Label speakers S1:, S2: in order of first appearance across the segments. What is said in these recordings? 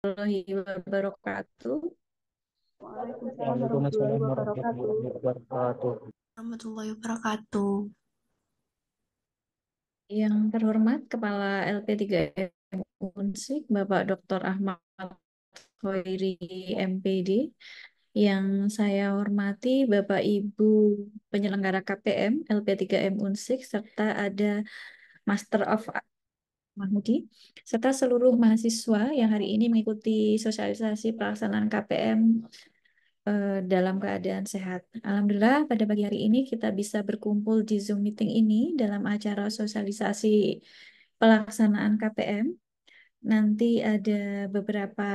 S1: warahmatullahi wabarakatuh.
S2: Waalaikumsalam warahmatullahi
S3: Waalaikumsalam
S2: wabarakatuh.
S3: warahmatullahi wabarakatuh.
S4: Warahmatullahi wabarakatuh.
S1: Yang terhormat Kepala LP3M Unsik, Bapak Dr. Ahmad Khairi MPD. Yang saya hormati Bapak Ibu penyelenggara KPM LP3M Unsik, serta ada Master of Mahmudi, serta seluruh mahasiswa yang hari ini mengikuti sosialisasi pelaksanaan KPM dalam keadaan sehat. Alhamdulillah, pada pagi hari ini kita bisa berkumpul di Zoom meeting ini dalam acara sosialisasi pelaksanaan KPM. Nanti ada beberapa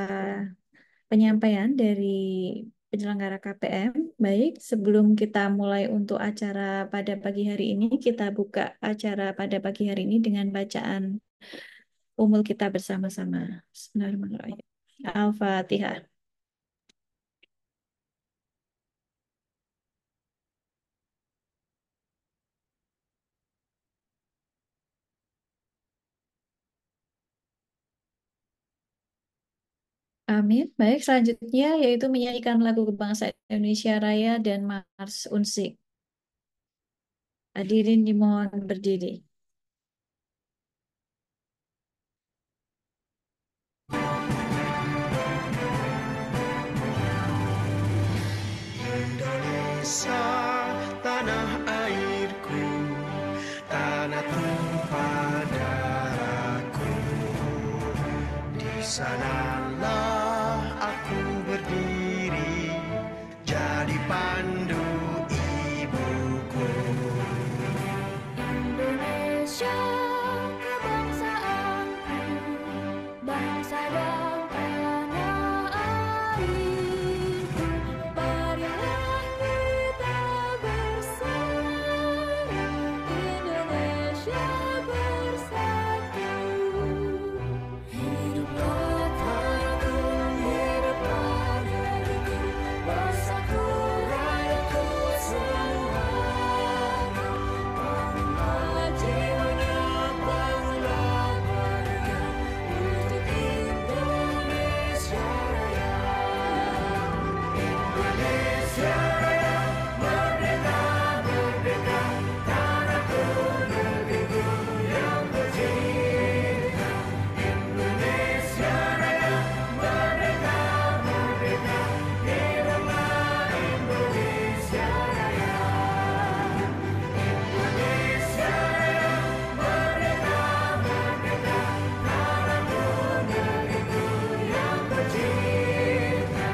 S1: penyampaian dari penyelenggara KPM. Baik, sebelum kita mulai untuk acara pada pagi hari ini, kita buka acara pada pagi hari ini dengan bacaan umul kita bersama-sama. Bismillahirrahmanirrahim. Al-Fatihah. Amin. Baik, selanjutnya yaitu menyanyikan lagu kebangsaan Indonesia Raya dan Mars Unsik. Hadirin dimohon berdiri.
S5: Indonesia, tanah airku, tanah tumpah darahku. Di sanalah aku berdiri, jadi pandu ibuku.
S6: Indonesia kebangsaanku, bangsa dan tanah airku. Marilah kita bersama, Indonesia bersatu. Hiduplah tanahku, hiduplah negeriku, bersatu rakyatku semua. Bangunlah jiwanya, bangunlah badannya, untuk Indonesia Raya. Indonesia Raya, merdeka, merdeka, tanahku, negeriku yang tercinta. Indonesia Raya, merdeka, merdeka, hiduplah Indonesia Raya. Indonesia Raya, merdeka, merdeka, tanahku, negeriku yang tercinta.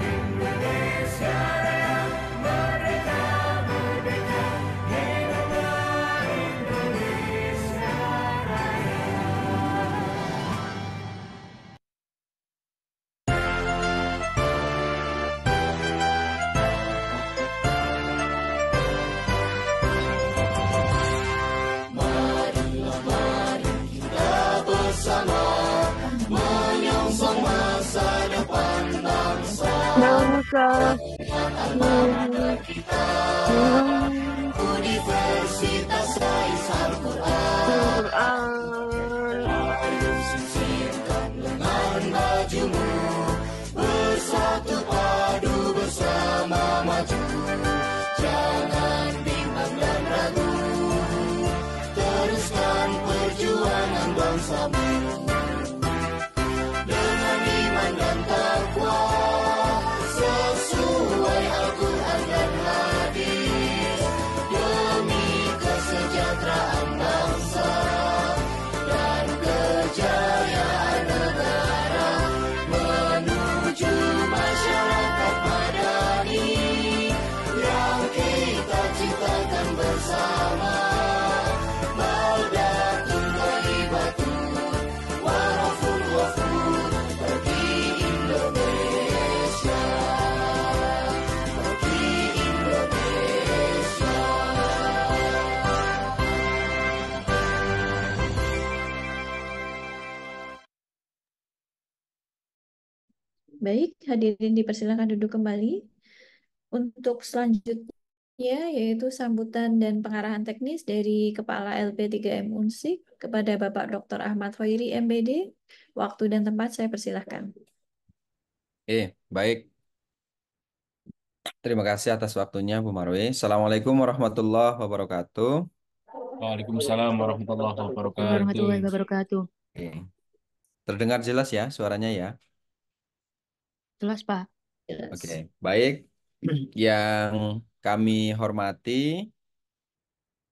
S6: Indonesia Raya, merdeka, merdeka, hiduplah Indonesia Raya.
S2: Bangsa
S5: Universitas Sains Al-Quran,
S2: Quran,
S5: dengan bajumu, bersatu padu bersama maju. Jangan bimbang dan ragu, teruskan perjuangan bangsamu. Dengan iman dan takwa, sesuai Al-Quran dan hadis, demi kesejahteraan bangsa dan kejayaan negara, menuju masyarakat madani yang kita ciptakan bersama. Baldatun thayyibatun, warafun ghafur, bagi Indonesia, bagi Indonesia.
S1: Baik, hadirin dipersilakan duduk kembali. Untuk selanjutnya yaitu sambutan dan pengarahan teknis dari Kepala LP3M Unsik kepada Bapak Dr. Ahmad Khairi MPD. Waktu dan tempat saya persilahkan.
S3: Baik. Terima kasih atas waktunya, Bu Marwi. Assalamualaikum warahmatullahi wabarakatuh.
S6: Waalaikumsalam warahmatullahi wabarakatuh.
S2: Warahmatullahi wabarakatuh.
S3: Oke. Terdengar jelas ya suaranya ya?
S2: Jelas, Pak.
S3: Oke,
S1: Jelas.
S3: baik. Yang kami hormati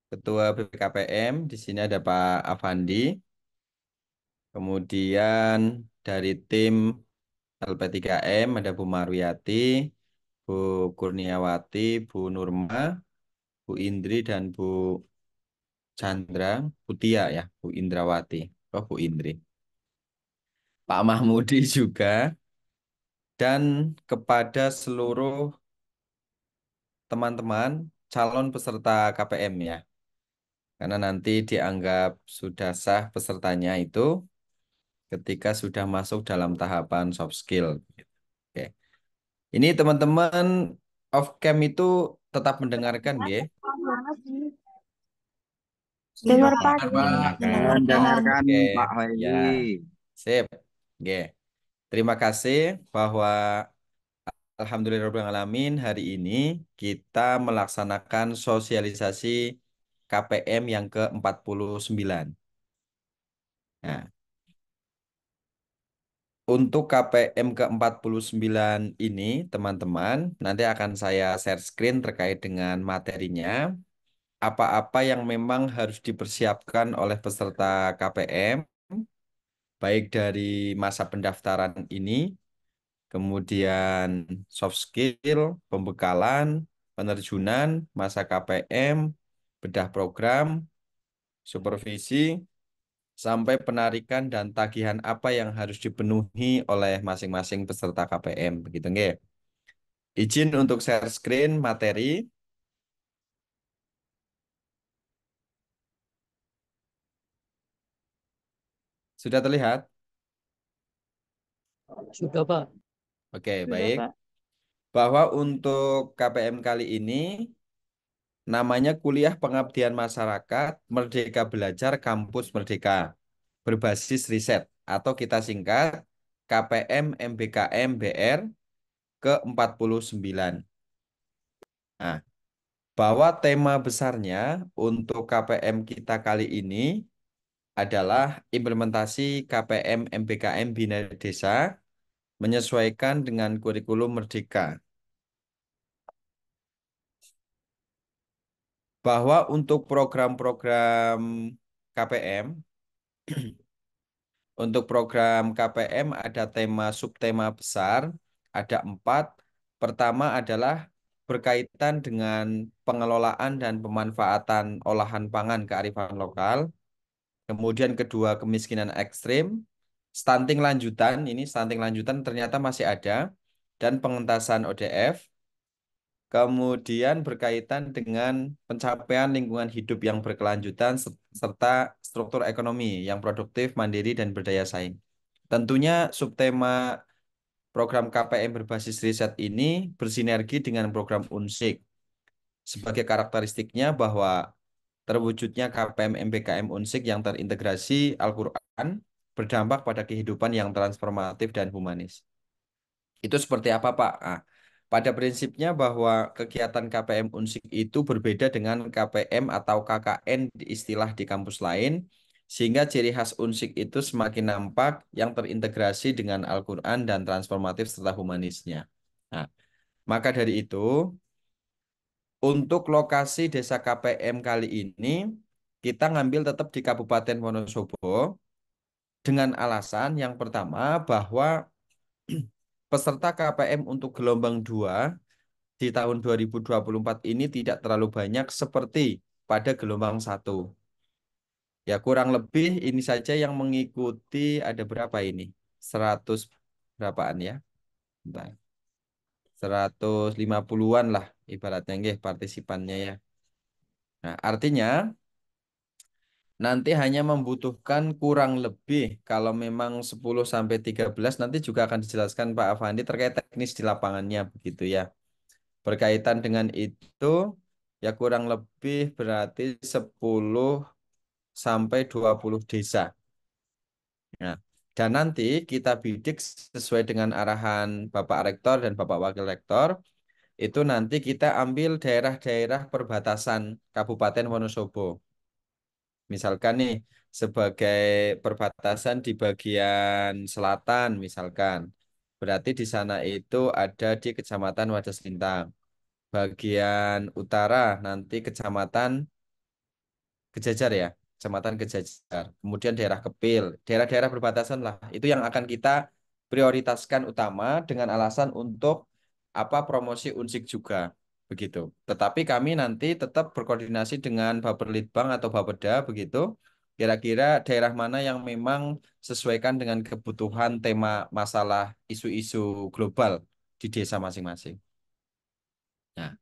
S3: Ketua BPKPM, di sini ada Pak Afandi. Kemudian dari tim LP3M ada Bu Marwiyati, Bu Kurniawati, Bu Nurma, Bu Indri, dan Bu Chandra, Putia ya, Bu Indrawati. Oh, Bu Indri. Pak Mahmudi juga, dan kepada seluruh teman-teman calon peserta KPM ya. Karena nanti dianggap sudah sah pesertanya itu ketika sudah masuk dalam tahapan soft skill. Oke. Ini teman-teman off cam itu tetap mendengarkan ya.
S2: Dengar, Pak.
S7: Mendengarkan
S3: Oke,
S7: Pak
S3: ya.
S7: Hoiri.
S3: Sip. Oke. Terima kasih bahwa Alhamdulillahirrahmanirrahim hari ini kita melaksanakan sosialisasi KPM yang ke-49. Nah, untuk KPM ke-49 ini, teman-teman, nanti akan saya share screen terkait dengan materinya. Apa-apa yang memang harus dipersiapkan oleh peserta KPM, baik dari masa pendaftaran ini, kemudian soft skill, pembekalan, penerjunan, masa KPM, bedah program, supervisi, sampai penarikan dan tagihan apa yang harus dipenuhi oleh masing-masing peserta KPM. Begitu nggih? Izin untuk share screen materi. Sudah terlihat?
S8: Sudah, Pak.
S3: Oke,
S2: Sudah,
S3: baik.
S2: Pak.
S3: Bahwa untuk KPM kali ini namanya Kuliah Pengabdian Masyarakat Merdeka Belajar Kampus Merdeka berbasis riset atau kita singkat KPM MBKM BR ke-49. Nah, bahwa tema besarnya untuk KPM kita kali ini adalah implementasi KPM MBKM Bina Desa menyesuaikan dengan kurikulum Merdeka. Bahwa untuk program-program KPM, untuk program KPM ada tema subtema besar, ada 4. Pertama adalah berkaitan dengan pengelolaan dan pemanfaatan olahan pangan kearifan lokal. Kemudian kedua, kemiskinan ekstrim. Stunting lanjutan, ini stunting lanjutan ternyata masih ada. Dan pengentasan ODF. Kemudian berkaitan dengan pencapaian lingkungan hidup yang berkelanjutan serta struktur ekonomi yang produktif, mandiri, dan berdaya saing. Tentunya subtema program KPM berbasis riset ini bersinergi dengan program UNSIK. Sebagai karakteristiknya bahwa terwujudnya KPM MBKM UNSIK yang terintegrasi Al-Quran berdampak pada kehidupan yang transformatif dan humanis. Itu seperti apa, Pak? Pada prinsipnya bahwa kegiatan KPM UNSIK itu berbeda dengan KPM atau KKN di istilah di kampus lain, sehingga ciri khas UNSIK itu semakin nampak yang terintegrasi dengan Al-Quran dan transformatif serta humanisnya. Nah, maka dari itu, untuk lokasi desa KPM kali ini, kita ngambil tetap di Kabupaten Wonosobo dengan alasan yang pertama bahwa peserta KPM untuk gelombang 2 di tahun 2024 ini tidak terlalu banyak seperti pada gelombang 1. Ya kurang lebih ini saja yang mengikuti ada berapa ini? 100 berapaan ya? Bentar. 150-an lah ibaratnya nggih partisipannya ya. Nah, artinya nanti hanya membutuhkan kurang lebih kalau memang 10 sampai 13 nanti juga akan dijelaskan Pak Afandi terkait teknis di lapangannya begitu ya. Berkaitan dengan itu ya kurang lebih berarti 10 sampai 20 desa. Nah, Dan nanti kita bidik sesuai dengan arahan Bapak Rektor dan Bapak Wakil Rektor. Itu nanti kita ambil daerah-daerah perbatasan Kabupaten Wonosobo. Misalkan nih, sebagai perbatasan di bagian selatan misalkan. Berarti di sana itu ada di Kecamatan Wadas Lintang. Bagian utara nanti Kecamatan Kejajar ya, Kecamatan Kejajar. Kemudian daerah Kepil, daerah-daerah perbatasan lah. Itu yang akan kita prioritaskan utama dengan alasan untuk apa promosi Unsik juga begitu. Tetapi kami nanti tetap berkoordinasi dengan Bapelitbang atau Bapeda begitu. Kira-kira daerah mana yang memang sesuaikan dengan kebutuhan tema masalah isu-isu global di desa masing-masing. Nah,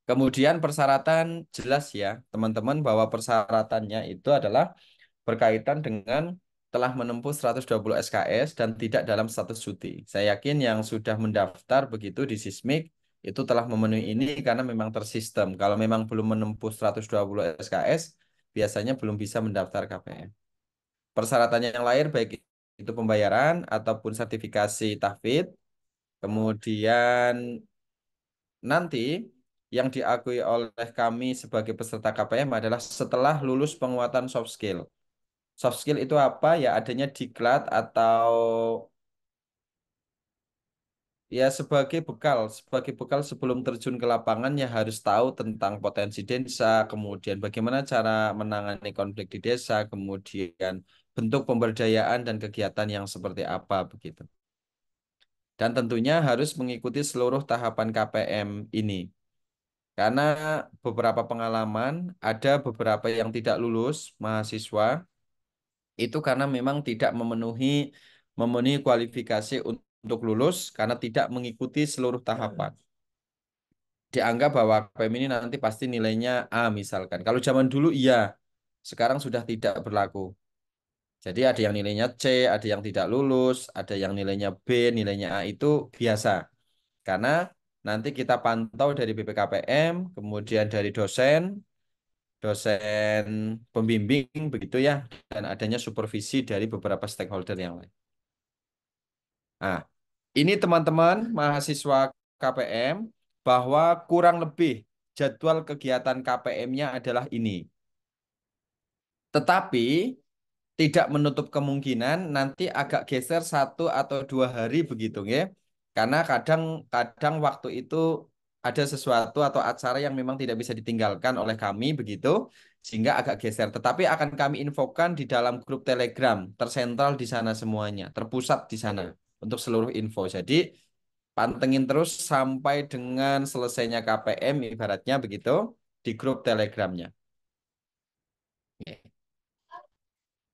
S3: kemudian persyaratan jelas ya, teman-teman, bahwa persyaratannya itu adalah berkaitan dengan telah menempuh 120 SKS dan tidak dalam status cuti. Saya yakin yang sudah mendaftar begitu di Sismik itu telah memenuhi ini karena memang tersistem. Kalau memang belum menempuh 120 SKS, biasanya belum bisa mendaftar KPM. Persyaratannya yang lain baik itu pembayaran ataupun sertifikasi tahfidz, kemudian nanti yang diakui oleh kami sebagai peserta KPM adalah setelah lulus penguatan soft skill. Soft skill itu apa? Ya adanya diklat atau ya sebagai bekal sebelum terjun ke lapangan ya harus tahu tentang potensi desa, kemudian bagaimana cara menangani konflik di desa, kemudian bentuk pemberdayaan dan kegiatan yang seperti apa begitu. Dan tentunya harus mengikuti seluruh tahapan KPM ini. Karena beberapa pengalaman, ada beberapa yang tidak lulus mahasiswa, itu karena memang tidak memenuhi kualifikasi untuk lulus karena tidak mengikuti seluruh tahapan. Dianggap bahwa KPM ini nanti pasti nilainya A misalkan. Kalau zaman dulu iya, sekarang sudah tidak berlaku. Jadi ada yang nilainya C, ada yang tidak lulus, ada yang nilainya B, nilainya A itu biasa. Karena nanti kita pantau dari BPKPM, kemudian dari dosen pembimbing begitu ya, dan adanya supervisi dari beberapa stakeholder yang lain. Nah, ini teman-teman mahasiswa KPM bahwa kurang lebih jadwal kegiatan KPM-nya adalah ini. Tetapi tidak menutup kemungkinan nanti agak geser 1 atau 2 hari begitu ya. Karena kadang waktu itu ada sesuatu atau acara yang memang tidak bisa ditinggalkan oleh kami begitu sehingga agak geser. Tetapi akan kami infokan di dalam grup Telegram, tersentral di sana semuanya, terpusat di sana untuk seluruh info. Jadi pantengin terus sampai dengan selesainya KPM ibaratnya begitu di grup Telegramnya.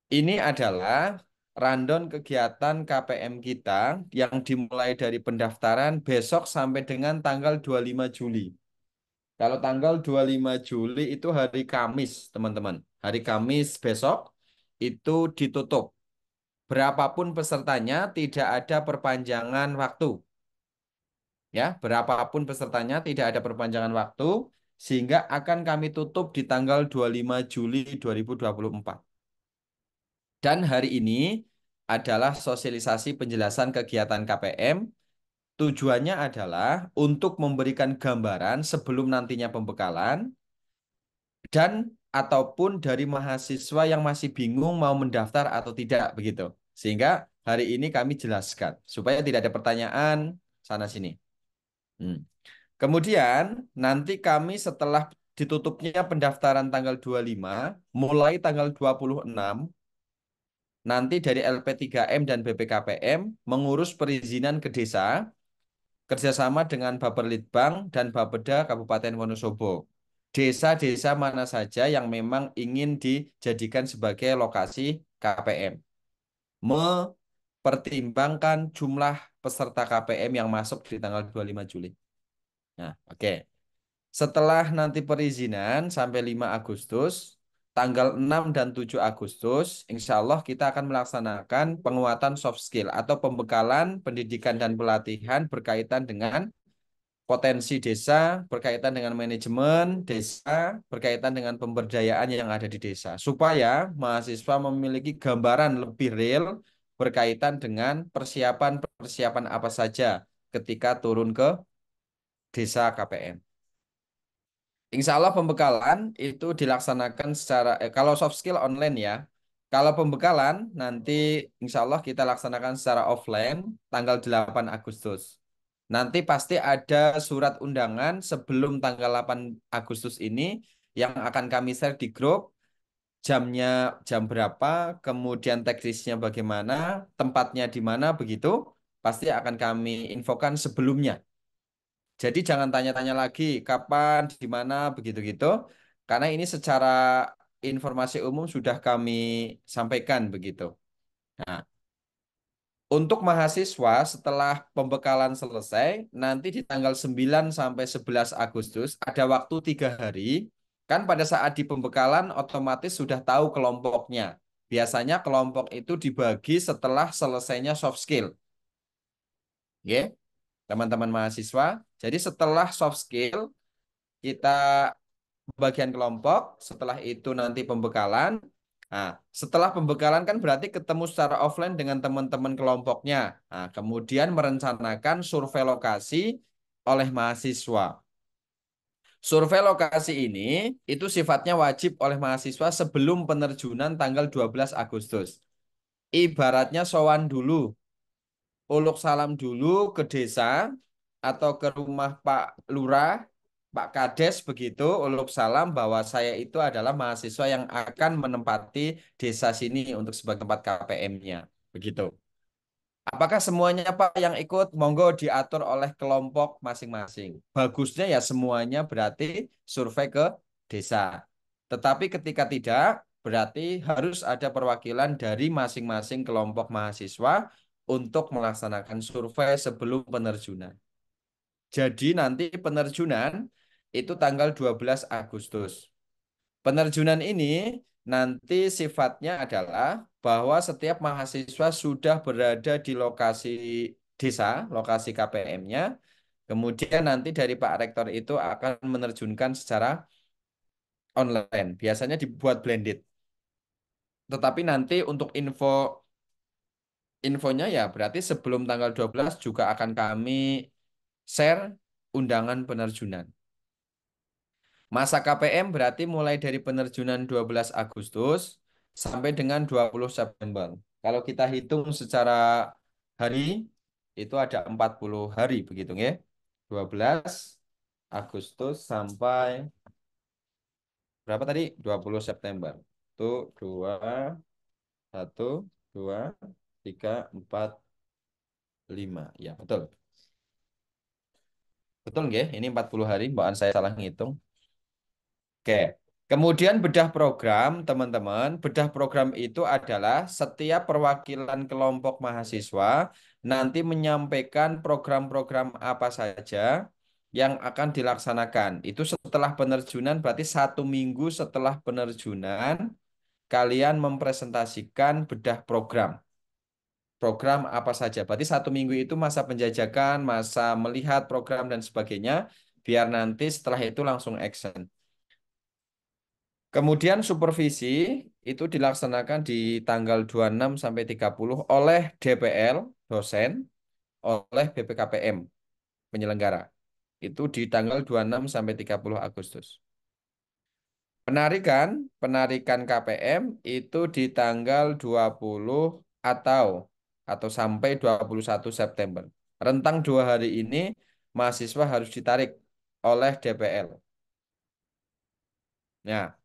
S3: Ini adalah rundown kegiatan KPM kita yang dimulai dari pendaftaran besok sampai dengan tanggal 25 Juli. Kalau tanggal 25 Juli itu hari Kamis, teman-teman. Hari Kamis besok itu ditutup. Berapapun pesertanya tidak ada perpanjangan waktu. Ya, berapapun pesertanya tidak ada perpanjangan waktu sehingga akan kami tutup di tanggal 25 Juli 2024. Dan hari ini adalah sosialisasi penjelasan kegiatan KPM. Tujuannya adalah untuk memberikan gambaran sebelum nantinya pembekalan dan ataupun dari mahasiswa yang masih bingung mau mendaftar atau tidak begitu. Sehingga hari ini kami jelaskan supaya tidak ada pertanyaan sana sini. Kemudian nanti kami setelah ditutupnya pendaftaran tanggal 25, mulai tanggal 26 nanti dari LP3M dan BPKPM mengurus perizinan ke desa kerjasama dengan Bapelitbang dan Bapeda Kabupaten Wonosobo. Desa-desa mana saja yang memang ingin dijadikan sebagai lokasi KPM. Mempertimbangkan jumlah peserta KPM yang masuk di tanggal 25 Juli. Nah, oke. Setelah nanti perizinan sampai 5 Agustus, tanggal 6 dan 7 Agustus, insya Allah kita akan melaksanakan penguatan soft skill atau pembekalan pendidikan dan pelatihan berkaitan dengan potensi desa, berkaitan dengan manajemen desa, berkaitan dengan pemberdayaan yang ada di desa. Supaya mahasiswa memiliki gambaran lebih real berkaitan dengan persiapan apa saja ketika turun ke desa KPM. Insya Allah pembekalan itu dilaksanakan secara, kalau soft skill online ya. Kalau pembekalan nanti insya Allah kita laksanakan secara offline tanggal 8 Agustus. Nanti pasti ada surat undangan sebelum tanggal 8 Agustus ini yang akan kami share di grup, jamnya jam berapa, kemudian teknisnya bagaimana, tempatnya di mana begitu, pasti akan kami infokan sebelumnya. Jadi jangan tanya-tanya lagi kapan, di mana, begitu-gitu. Karena ini secara informasi umum sudah kami sampaikan begitu. Nah, untuk mahasiswa setelah pembekalan selesai, nanti di tanggal 9 sampai 11 Agustus ada waktu 3 hari. Kan pada saat di pembekalan otomatis sudah tahu kelompoknya. Biasanya kelompok itu dibagi setelah selesainya soft skill. Oke, teman-teman mahasiswa. Jadi setelah soft skill, kita bagian kelompok, setelah itu nanti pembekalan. Nah, setelah pembekalan kan berarti ketemu secara offline dengan teman-teman kelompoknya. Nah, kemudian merencanakan survei lokasi oleh mahasiswa. Survei lokasi ini itu sifatnya wajib oleh mahasiswa sebelum penerjunan tanggal 12 Agustus. Ibaratnya sowan dulu, uluk salam dulu ke desa atau ke rumah Pak Lurah, Pak Kades begitu, uluk salam bahwa saya itu adalah mahasiswa yang akan menempati desa sini untuk sebagai tempat KPM-nya. Begitu. Apakah semuanya Pak yang ikut? Monggo diatur oleh kelompok masing-masing. Bagusnya ya semuanya berarti survei ke desa. Tetapi ketika tidak, berarti harus ada perwakilan dari masing-masing kelompok mahasiswa untuk melaksanakan survei sebelum penerjunan. Jadi nanti penerjunan itu tanggal 12 Agustus. Penerjunan ini nanti sifatnya adalah bahwa setiap mahasiswa sudah berada di lokasi desa, lokasi KPM-nya. Kemudian nanti dari Pak Rektor itu akan menerjunkan secara online. Biasanya dibuat blended. Tetapi nanti untuk infonya ya berarti sebelum tanggal 12 juga akan kami share undangan penerjunan. Masa KPM berarti mulai dari penerjunan 12 Agustus sampai dengan 20 September. Kalau kita hitung secara hari, itu ada 40 hari begitu ya. 12 Agustus sampai berapa tadi? 20 September. Itu 2, 1, 2, 3, 4, 5. Ya, betul. Betul nggih? Ini 40 hari, mbak saya salah ngitung. Oke. Kemudian bedah program, teman-teman. Bedah program itu adalah setiap perwakilan kelompok mahasiswa nanti menyampaikan program-program apa saja yang akan dilaksanakan. Itu setelah penerjunan, berarti 1 minggu setelah penerjunan, kalian mempresentasikan bedah program. Program apa saja. Berarti 1 minggu itu masa penjajakan, masa melihat program dan sebagainya, biar nanti setelah itu langsung action. Kemudian supervisi itu dilaksanakan di tanggal 26 sampai 30 oleh DPL, dosen, oleh BPKPM, penyelenggara. Itu di tanggal 26 sampai 30 Agustus. Penarikan KPM itu di tanggal 20 atau sampai 21 September. Rentang 2 hari ini mahasiswa harus ditarik oleh DPL. Nah,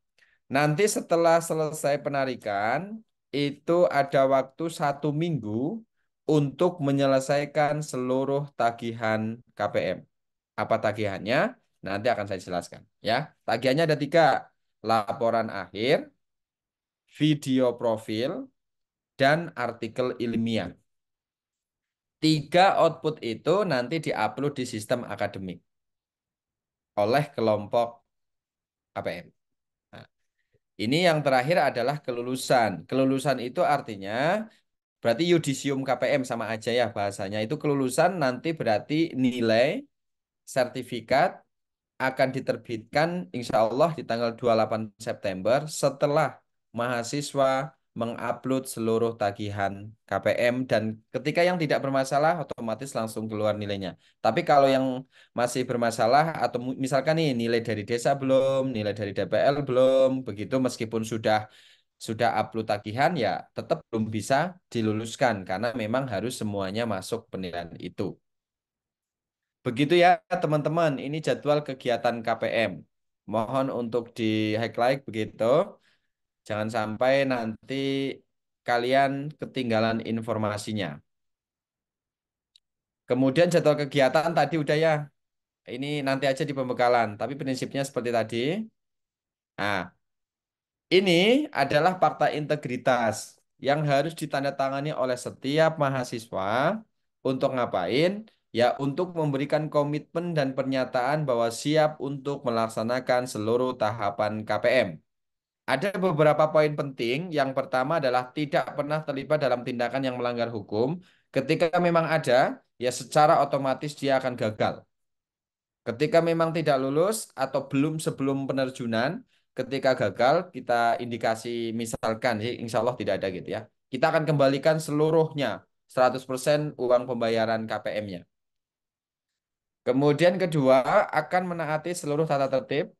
S3: nanti setelah selesai penarikan, itu ada waktu 1 minggu untuk menyelesaikan seluruh tagihan KPM. Apa tagihannya? Nanti akan saya jelaskan. Ya, tagihannya ada 3. Laporan akhir, video profil, dan artikel ilmiah. 3 output itu nanti diupload di sistem akademik oleh kelompok KPM. Ini yang terakhir adalah kelulusan. Kelulusan itu artinya berarti yudisium KPM sama aja ya bahasanya. Itu kelulusan nanti berarti nilai sertifikat akan diterbitkan insya Allah di tanggal 28 September setelah mahasiswa mengupload seluruh tagihan KPM dan ketika yang tidak bermasalah otomatis langsung keluar nilainya. Tapi kalau yang masih bermasalah atau misalkan nih nilai dari desa belum, nilai dari DPL belum, begitu meskipun sudah upload tagihan ya tetap belum bisa diluluskan karena memang harus semuanya masuk penilaian itu. Begitu ya teman-teman, ini jadwal kegiatan KPM. Mohon untuk di-highlight begitu. Jangan sampai nanti kalian ketinggalan informasinya. Kemudian jadwal kegiatan tadi udah ya. Ini nanti aja di pembekalan, tapi prinsipnya seperti tadi. Nah, ini adalah fakta integritas yang harus ditandatangani oleh setiap mahasiswa untuk ngapain? Ya, untuk memberikan komitmen dan pernyataan bahwa siap untuk melaksanakan seluruh tahapan KPM. Ada beberapa poin penting. Yang pertama adalah tidak pernah terlibat dalam tindakan yang melanggar hukum. Ketika memang ada, ya secara otomatis dia akan gagal. Ketika memang tidak lulus atau belum sebelum penerjunan, ketika gagal kita indikasi misalkan, insya Allah tidak ada gitu ya. Kita akan kembalikan seluruhnya, 100% uang pembayaran KPM-nya. Kemudian kedua, akan menaati seluruh tata tertib,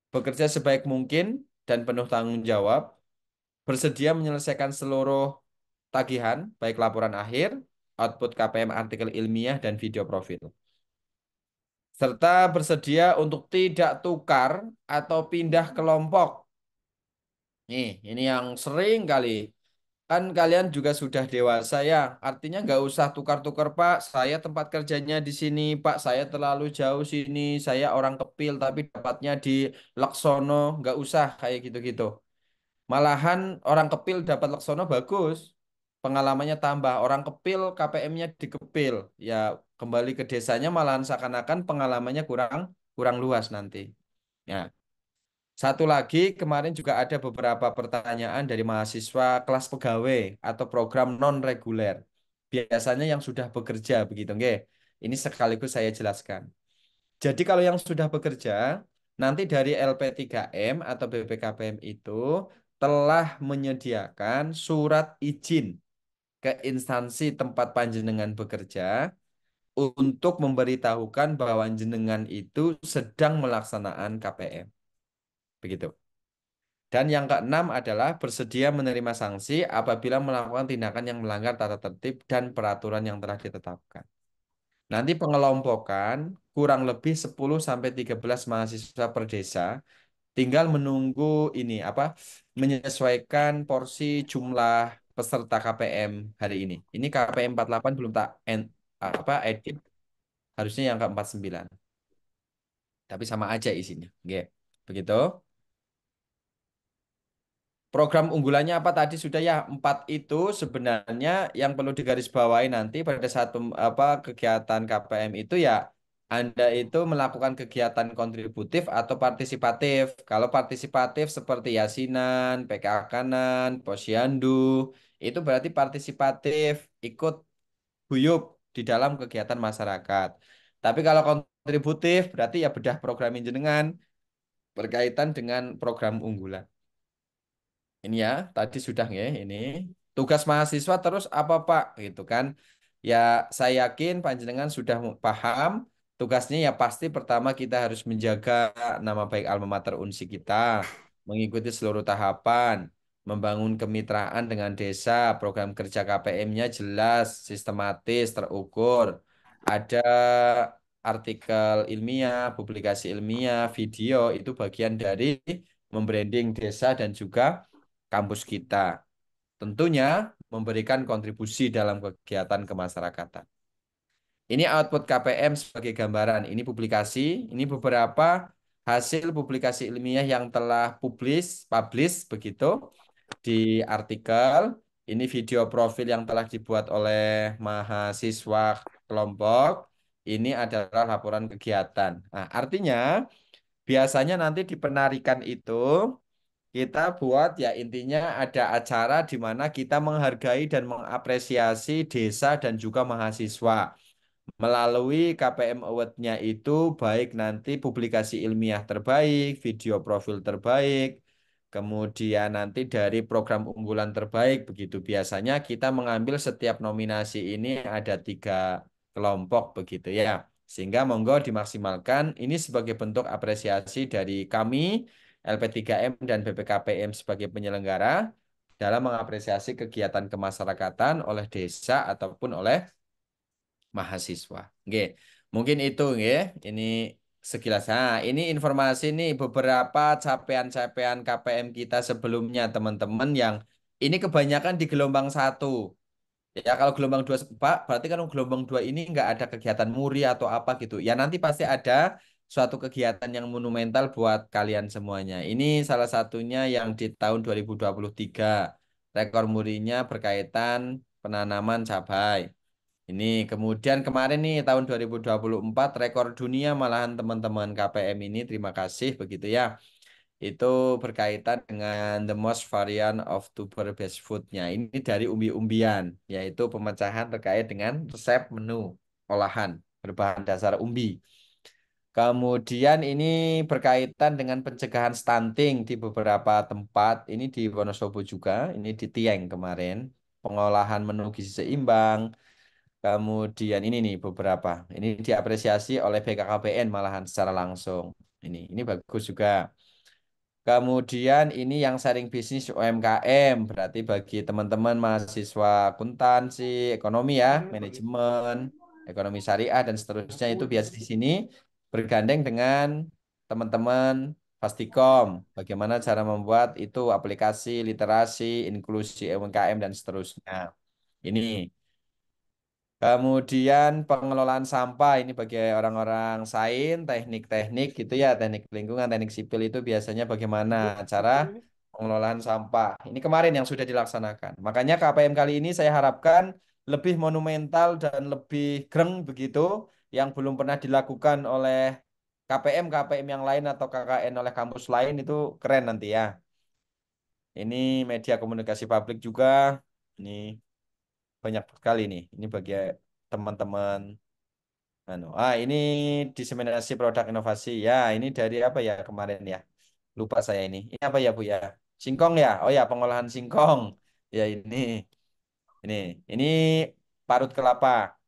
S3: bekerja sebaik mungkin dan penuh tanggung jawab, bersedia menyelesaikan seluruh tagihan, baik laporan akhir, output KPM artikel ilmiah, dan video profil. Serta bersedia untuk tidak tukar atau pindah kelompok. Ini yang sering kali. Kan kalian juga sudah dewasa ya, artinya nggak usah tukar-tukar Pak, saya tempat kerjanya di sini, Pak, saya terlalu jauh sini, saya orang Kepil tapi dapatnya di Laksono, nggak usah kayak gitu-gitu. Malahan orang Kepil dapat Laksono bagus. Pengalamannya tambah. Orang Kepil KPM-nya di Kepil. Ya kembali ke desanya malahan seakan-akan pengalamannya kurang kurang luas nanti. Ya. Satu lagi kemarin juga ada beberapa pertanyaan dari mahasiswa kelas pegawai atau program non reguler. Biasanya yang sudah bekerja begitu, nggih. Ini sekaligus saya jelaskan. Jadi kalau yang sudah bekerja, nanti dari LP3M atau BPKPM itu telah menyediakan surat izin ke instansi tempat panjenengan bekerja untuk memberitahukan bahwa jenengan itu sedang melaksanakan KPM. Begitu. Dan yang keenam adalah bersedia menerima sanksi apabila melakukan tindakan yang melanggar tata tertib dan peraturan yang telah ditetapkan. Nanti pengelompokan kurang lebih 10 sampai 13 mahasiswa per desa tinggal menunggu ini apa menyesuaikan porsi jumlah peserta KPM hari ini. Ini KPM 48 belum tak edit. Harusnya yang ke 49. Tapi sama aja isinya. Oke. Begitu. Program unggulannya apa tadi sudah ya 4 itu sebenarnya yang perlu digarisbawahi nanti pada saat kegiatan KPM itu ya Anda itu melakukan kegiatan kontributif atau partisipatif. Kalau partisipatif seperti yasinan, PKK-nan, posyandu, itu berarti partisipatif, ikut guyup di dalam kegiatan masyarakat. Tapi kalau kontributif berarti ya bedah program jenengan berkaitan dengan program unggulan. Ini ya, tadi sudah ya ini. Tugas mahasiswa terus apa Pak? Gitu kan. Ya, saya yakin panjenengan sudah paham. Tugasnya ya pasti pertama kita harus menjaga nama baik alma mater Unsi kita, mengikuti seluruh tahapan, membangun kemitraan dengan desa, program kerja KPM-nya jelas, sistematis, terukur. Ada artikel ilmiah, publikasi ilmiah, video itu bagian dari membranding desa dan juga kampus kita. Tentunya memberikan kontribusi dalam kegiatan kemasyarakatan. Ini output KPM sebagai gambaran. Ini publikasi, ini beberapa hasil publikasi ilmiah yang telah publish begitu di artikel. Ini video profil yang telah dibuat oleh mahasiswa kelompok. Ini adalah laporan kegiatan. Nah, artinya biasanya nanti di penarikan itu kita buat ya intinya ada acara di mana kita menghargai dan mengapresiasi desa dan juga mahasiswa. Melalui KPM Award-nya itu baik nanti publikasi ilmiah terbaik, video profil terbaik, Kemudian nanti dari program unggulan terbaik begitu. Biasanya kita mengambil setiap nominasi ini ada 3 kelompok begitu ya. Sehingga monggo dimaksimalkan. Ini sebagai bentuk apresiasi dari kami LP3M dan BPKPM sebagai penyelenggara dalam mengapresiasi kegiatan kemasyarakatan oleh desa ataupun oleh mahasiswa. Oke, mungkin itu nggih. Ini sekilas. Nah, ini informasi nih beberapa capaian-capaian KPM kita sebelumnya teman-teman yang ini kebanyakan di gelombang 1. Ya kalau gelombang 2 Pak, berarti kan gelombang 2 ini nggak ada kegiatan muri atau apa gitu. Ya nanti pasti ada suatu kegiatan yang monumental buat kalian semuanya. Ini salah satunya yang di tahun 2023. Rekor murinya berkaitan penanaman cabai. Ini kemudian kemarin nih tahun 2024 rekor dunia malahan teman-teman KPM ini terima kasih begitu ya. Itu berkaitan dengan the most variant of tuber based food-nya. Ini dari umbi-umbian, yaitu pemecahan terkait dengan resep menu olahan berbahan dasar umbi. Kemudian ini berkaitan dengan pencegahan stunting di beberapa tempat. Ini di Wonosobo juga, ini di Tieng kemarin. Pengolahan menu gizi seimbang. Kemudian ini nih beberapa. Ini diapresiasi oleh BKKBN malahan secara langsung. Ini bagus juga. Kemudian ini yang sharing bisnis UMKM, berarti bagi teman-teman mahasiswa akuntansi, ekonomi ya, manajemen, ekonomi syariah dan seterusnya itu biasa di sini bergandeng dengan teman-teman Fastikom, bagaimana cara membuat itu aplikasi literasi, inklusi UMKM dan seterusnya. Ini kemudian pengelolaan sampah ini bagi orang-orang sains, teknik-teknik gitu ya, teknik lingkungan, teknik sipil itu biasanya bagaimana cara pengelolaan sampah. Ini kemarin yang sudah dilaksanakan. Makanya KPM kali ini saya harapkan lebih monumental dan lebih greng begitu yang belum pernah dilakukan oleh KPM yang lain atau KKN oleh kampus lain itu keren nanti ya. Ini media komunikasi publik juga. Ini banyak sekali nih. Ini bagi teman-teman. Ini diseminasi produk inovasi. Ya, ini dari apa ya kemarin ya? Lupa saya ini. Ini apa ya, Bu ya? Singkong ya? Oh ya, pengolahan singkong. Ya, ini. Ini parut kelapa.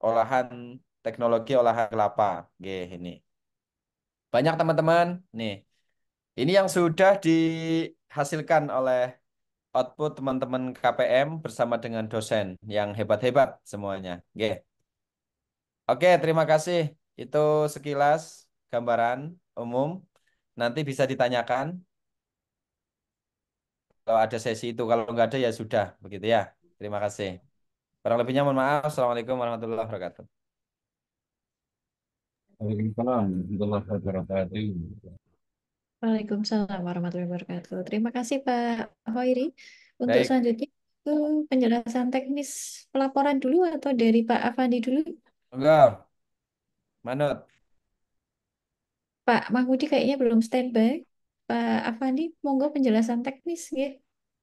S3: Olahan teknologi olahan kelapa. Oke, ini. Banyak teman-teman. Nih. Ini yang sudah dihasilkan oleh output teman-teman KPM bersama dengan dosen yang hebat-hebat semuanya. Oke. Oke, terima kasih. Itu sekilas gambaran umum. Nanti bisa ditanyakan kalau ada sesi itu. Kalau nggak ada ya sudah, begitu ya. Terima kasih. Kurang lebihnya mohon maaf. Assalamualaikum warahmatullahi wabarakatuh.
S6: Waalaikumsalam warahmatullahi wabarakatuh.
S1: Waalaikumsalam warahmatullahi wabarakatuh. Terima kasih Pak Hoiri. Untuk
S3: Baik,
S1: selanjutnya itu penjelasan teknis pelaporan dulu atau dari Pak Afandi dulu?
S3: enggak, Manut.
S1: Pak Mahmudi kayaknya belum standby. Pak Afandi, monggo penjelasan teknis ya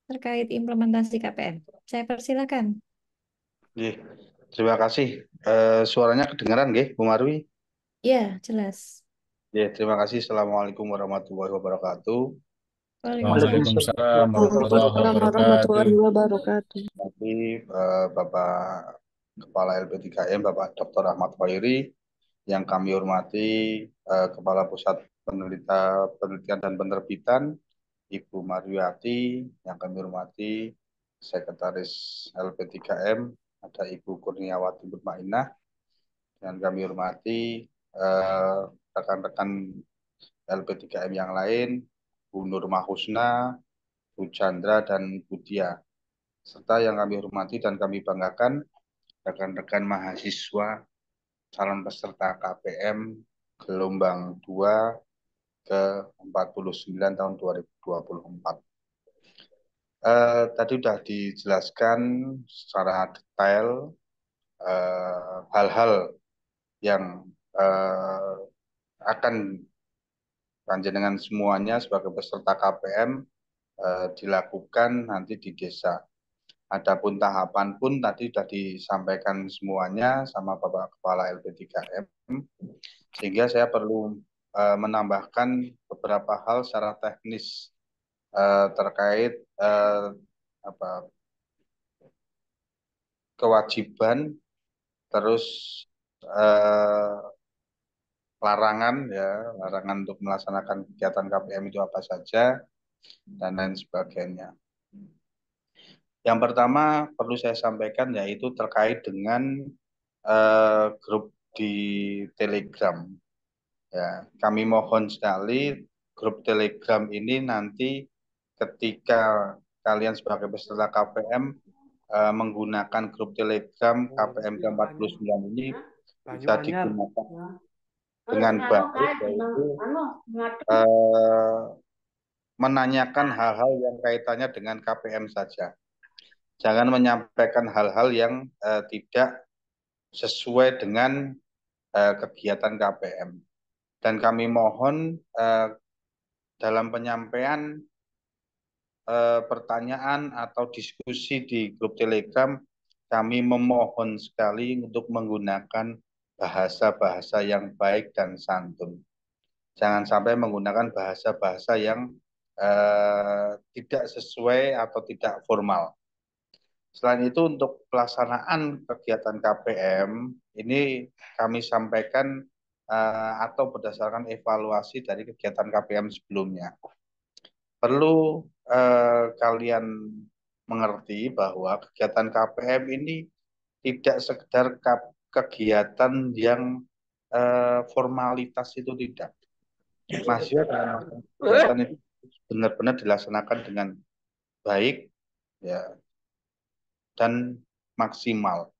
S1: terkait implementasi KPM. Saya persilakan.
S7: Nggih, terima kasih. Suaranya kedengaran nggih, Bu Marwi?
S1: Ya, jelas.
S7: Ya, terima kasih. Assalamualaikum warahmatullahi wabarakatuh.
S1: Waalaikumsalam.
S6: Waalaikumsalam warahmatullahi
S2: warahmatullahi
S6: wabarakatuh.
S2: wabarakatuh.
S7: Terima kasih Bapak Kepala LP3M, Bapak Dr. Ahmad Khairi, yang kami hormati Kepala Pusat Penelitian dan Penerbitan, Ibu Marwiati, yang kami hormati Sekretaris LP3M, ada Ibu Kurniawati Mutmainah, dan kami hormati rekan-rekan LP3M yang lain, Bu Nur Mahusna, Bu Chandra, dan Bu Dia. Serta yang kami hormati dan kami banggakan rekan-rekan mahasiswa calon peserta KPM gelombang 2 ke 49 tahun 2024. Tadi sudah dijelaskan secara detail hal-hal yang akan panjenengan semuanya sebagai peserta KPM dilakukan nanti di desa. Adapun tahapan pun tadi sudah disampaikan semuanya sama Bapak Kepala LP3M, sehingga saya perlu menambahkan beberapa hal secara teknis terkait apa kewajiban, terus eh, larangan ya, larangan untuk melaksanakan kegiatan KPM itu apa saja dan lain sebagainya. Yang pertama perlu saya sampaikan yaitu terkait dengan grup di Telegram. Ya, kami mohon sekali grup Telegram ini nanti ketika kalian sebagai peserta KPM menggunakan grup Telegram KPM ke-49 ini bisa digunakan dengan baik, yaitu menanyakan hal-hal yang kaitannya dengan KPM saja. Jangan menyampaikan hal-hal yang tidak sesuai dengan kegiatan KPM. Dan kami mohon dalam penyampaian pertanyaan atau diskusi di grup Telegram, kami memohon sekali untuk menggunakan bahasa-bahasa yang baik dan santun. Jangan sampai menggunakan bahasa-bahasa yang tidak sesuai atau tidak formal. Selain itu untuk pelaksanaan kegiatan KPM ini kami sampaikan atau berdasarkan evaluasi dari kegiatan KPM sebelumnya. Perlu kalian mengerti bahwa kegiatan KPM ini tidak sekedar kegiatan yang formalitas itu tidak. Mahasiswa dalam kegiatan itu benar-benar dilaksanakan dengan baik ya dan maksimal.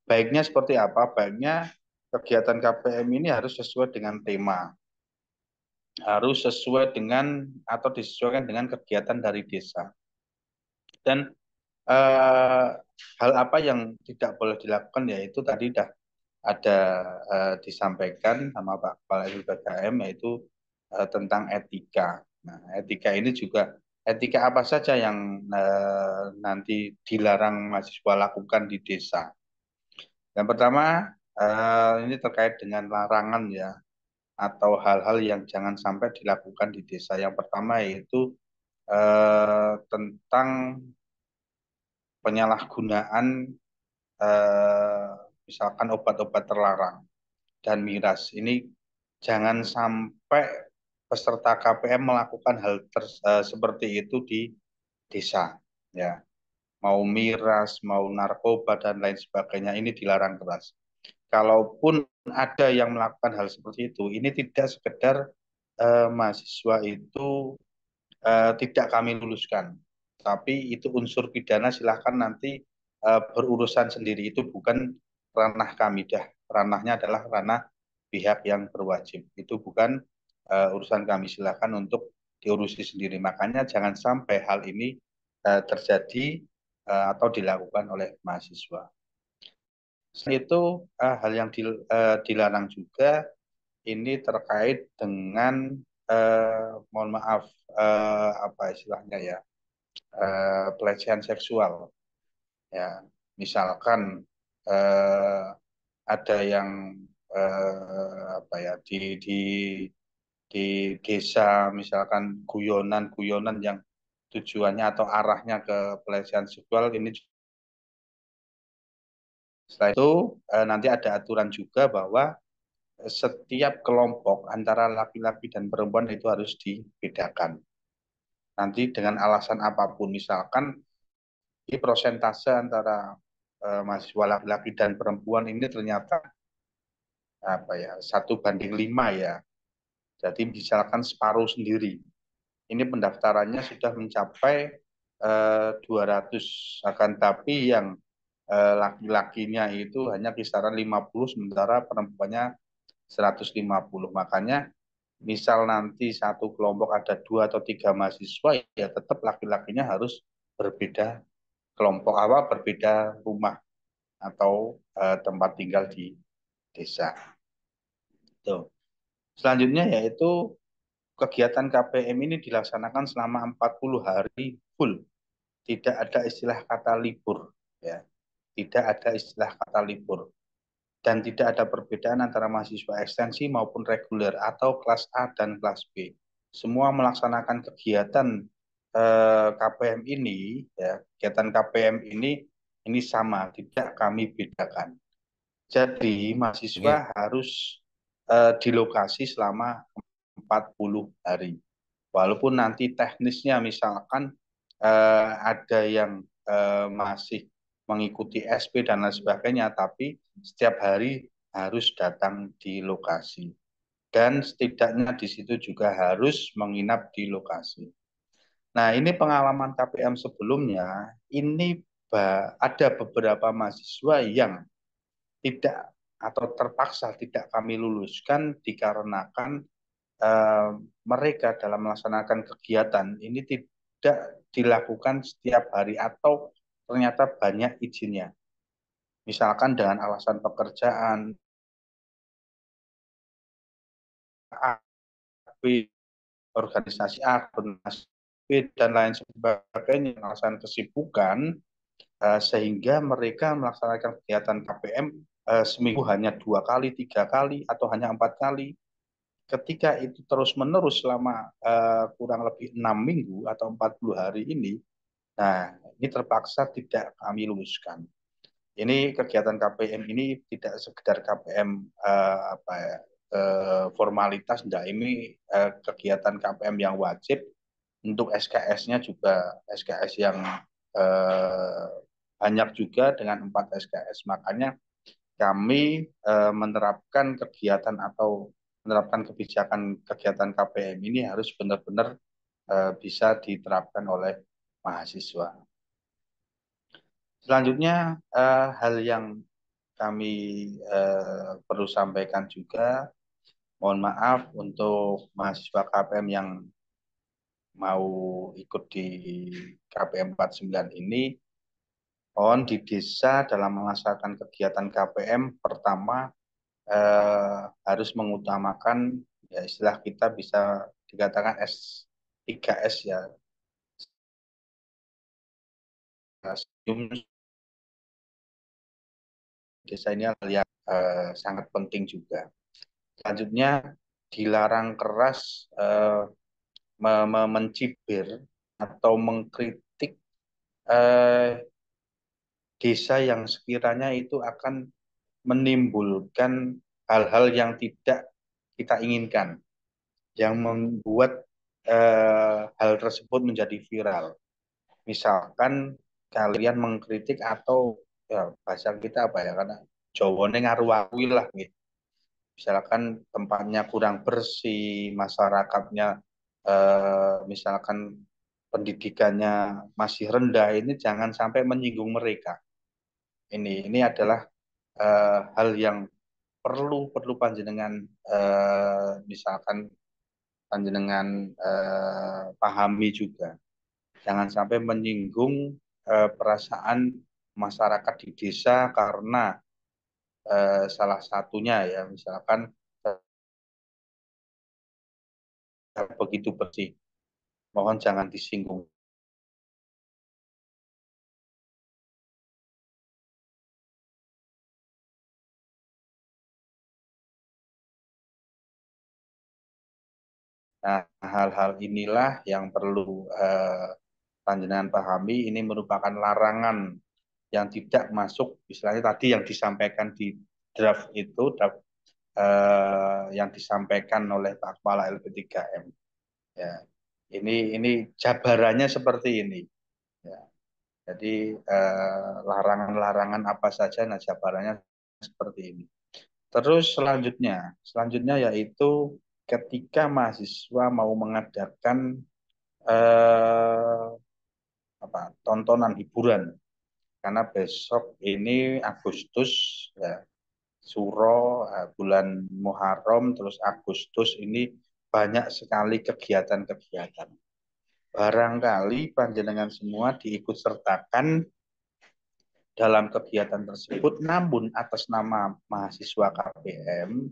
S7: Baiknya seperti apa? Baiknya kegiatan KPM ini harus sesuai dengan tema, harus sesuai dengan atau disesuaikan dengan kegiatan dari desa. Dan hal apa yang tidak boleh dilakukan yaitu tadi sudah ada disampaikan sama Pak Kepala LPTKM yaitu tentang etika. Nah, etika ini juga etika apa saja yang nanti dilarang mahasiswa lakukan di desa. Yang pertama ini terkait dengan larangan ya atau hal-hal yang jangan sampai dilakukan di desa. Yang pertama yaitu tentang penyalahgunaan misalkan obat-obat terlarang dan miras. Ini jangan sampai peserta KPM melakukan hal seperti itu di desa. Ya, mau miras, mau narkoba dan lain sebagainya ini dilarang keras. Kalaupun ada yang melakukan hal seperti itu, ini tidak sekedar mahasiswa itu tidak kami luluskan, tapi itu unsur pidana silahkan nanti berurusan sendiri, itu bukan ranah kami dah, ranahnya adalah ranah pihak yang berwajib, itu bukan urusan kami, silahkan untuk diurusi sendiri. Makanya jangan sampai hal ini terjadi atau dilakukan oleh mahasiswa. Selain itu hal yang dilarang juga ini terkait dengan mohon maaf apa istilahnya ya pelecehan seksual ya, misalkan ada yang apa ya di desa misalkan guyonan yang tujuannya atau arahnya ke pelecehan seksual ini. Setelah itu nanti ada aturan juga bahwa setiap kelompok antara laki-laki dan perempuan itu harus dibedakan. Nanti dengan alasan apapun, misalkan di prosentase antara mahasiswa laki-laki dan perempuan ini ternyata apa ya 1:5 ya. Jadi misalkan separuh sendiri. Ini pendaftarannya sudah mencapai 200, akan tapi yang laki-lakinya itu hanya kisaran 50, sementara perempuannya 150. Makanya misal nanti satu kelompok ada 2 atau 3 mahasiswa, ya tetap laki-lakinya harus berbeda kelompok apa, berbeda rumah atau tempat tinggal di desa. Tuh. Selanjutnya yaitu kegiatan KPM ini dilaksanakan selama 40 hari full. Tidak ada istilah kata libur ya. Tidak ada istilah kata libur. Dan tidak ada perbedaan antara mahasiswa ekstensi maupun reguler atau kelas A dan kelas B. Semua melaksanakan kegiatan KPM ini, ya, kegiatan KPM ini sama, tidak kami bedakan. Jadi mahasiswa harus di lokasi selama 40 hari. Walaupun nanti teknisnya misalkan ada yang masih mengikuti SP dan lain sebagainya, tapi setiap hari harus datang di lokasi. Dan setidaknya di situ juga harus menginap di lokasi. Nah, ini pengalaman KPM sebelumnya, ini ada beberapa mahasiswa yang tidak atau terpaksa tidak kami luluskan dikarenakan mereka dalam melaksanakan kegiatan ini tidak dilakukan setiap hari atau ternyata banyak izinnya. Misalkan dengan alasan pekerjaan, organisasi A, organisasi B, dan lain sebagainya, alasan kesibukan, sehingga mereka melaksanakan kegiatan KPM seminggu hanya 2 kali, 3 kali, atau hanya 4 kali. Ketika itu terus-menerus selama kurang lebih 6 minggu atau 40 hari ini, nah ini terpaksa tidak kami luluskan. Ini kegiatan KPM ini tidak sekedar KPM apa ya, formalitas, enggak, ini kegiatan KPM yang wajib. Untuk SKS-nya juga SKS yang banyak juga dengan 4 SKS. Makanya kami menerapkan kegiatan atau menerapkan kebijakan kegiatan KPM ini harus benar-benar bisa diterapkan oleh mahasiswa. Selanjutnya hal yang kami perlu sampaikan juga, mohon maaf untuk mahasiswa KPM yang mau ikut di KPM 49 ini, mohon di desa dalam melaksanakan kegiatan KPM pertama harus mengutamakan, ya istilah kita bisa dikatakan S3S, ya, desa ini hal yang sangat penting juga. Selanjutnya dilarang keras mencibir atau mengkritik desa yang sekiranya itu akan menimbulkan hal-hal yang tidak kita inginkan, yang membuat hal tersebut menjadi viral. Misalkan kalian mengkritik atau ya, bahasa kita apa ya, karena Jawane ngaruh-ngaruhi lah gitu. Misalkan tempatnya kurang bersih, masyarakatnya misalkan pendidikannya masih rendah, ini jangan sampai menyinggung mereka. Ini adalah hal yang perlu panjenengan misalkan panjenengan pahami juga. Jangan sampai menyinggung perasaan masyarakat di desa karena salah satunya ya misalkan begitu bersih. Mohon jangan disinggung. Nah, hal-hal inilah yang perlu panjenengan pahami. Ini merupakan larangan yang tidak masuk, istilahnya tadi yang disampaikan di draft itu, draft yang disampaikan oleh Pak Kepala LP3M. Ya, ini jabarannya seperti ini. Ya. Jadi larangan-larangan apa saja, nah jabarannya seperti ini. Terus selanjutnya yaitu ketika mahasiswa mau mengadakan tontonan hiburan, karena besok ini Agustus, ya, Suro, bulan Muharram, terus Agustus ini banyak sekali kegiatan-kegiatan. Barangkali panjenengan semua diikut sertakan dalam kegiatan tersebut, namun atas nama mahasiswa KPM,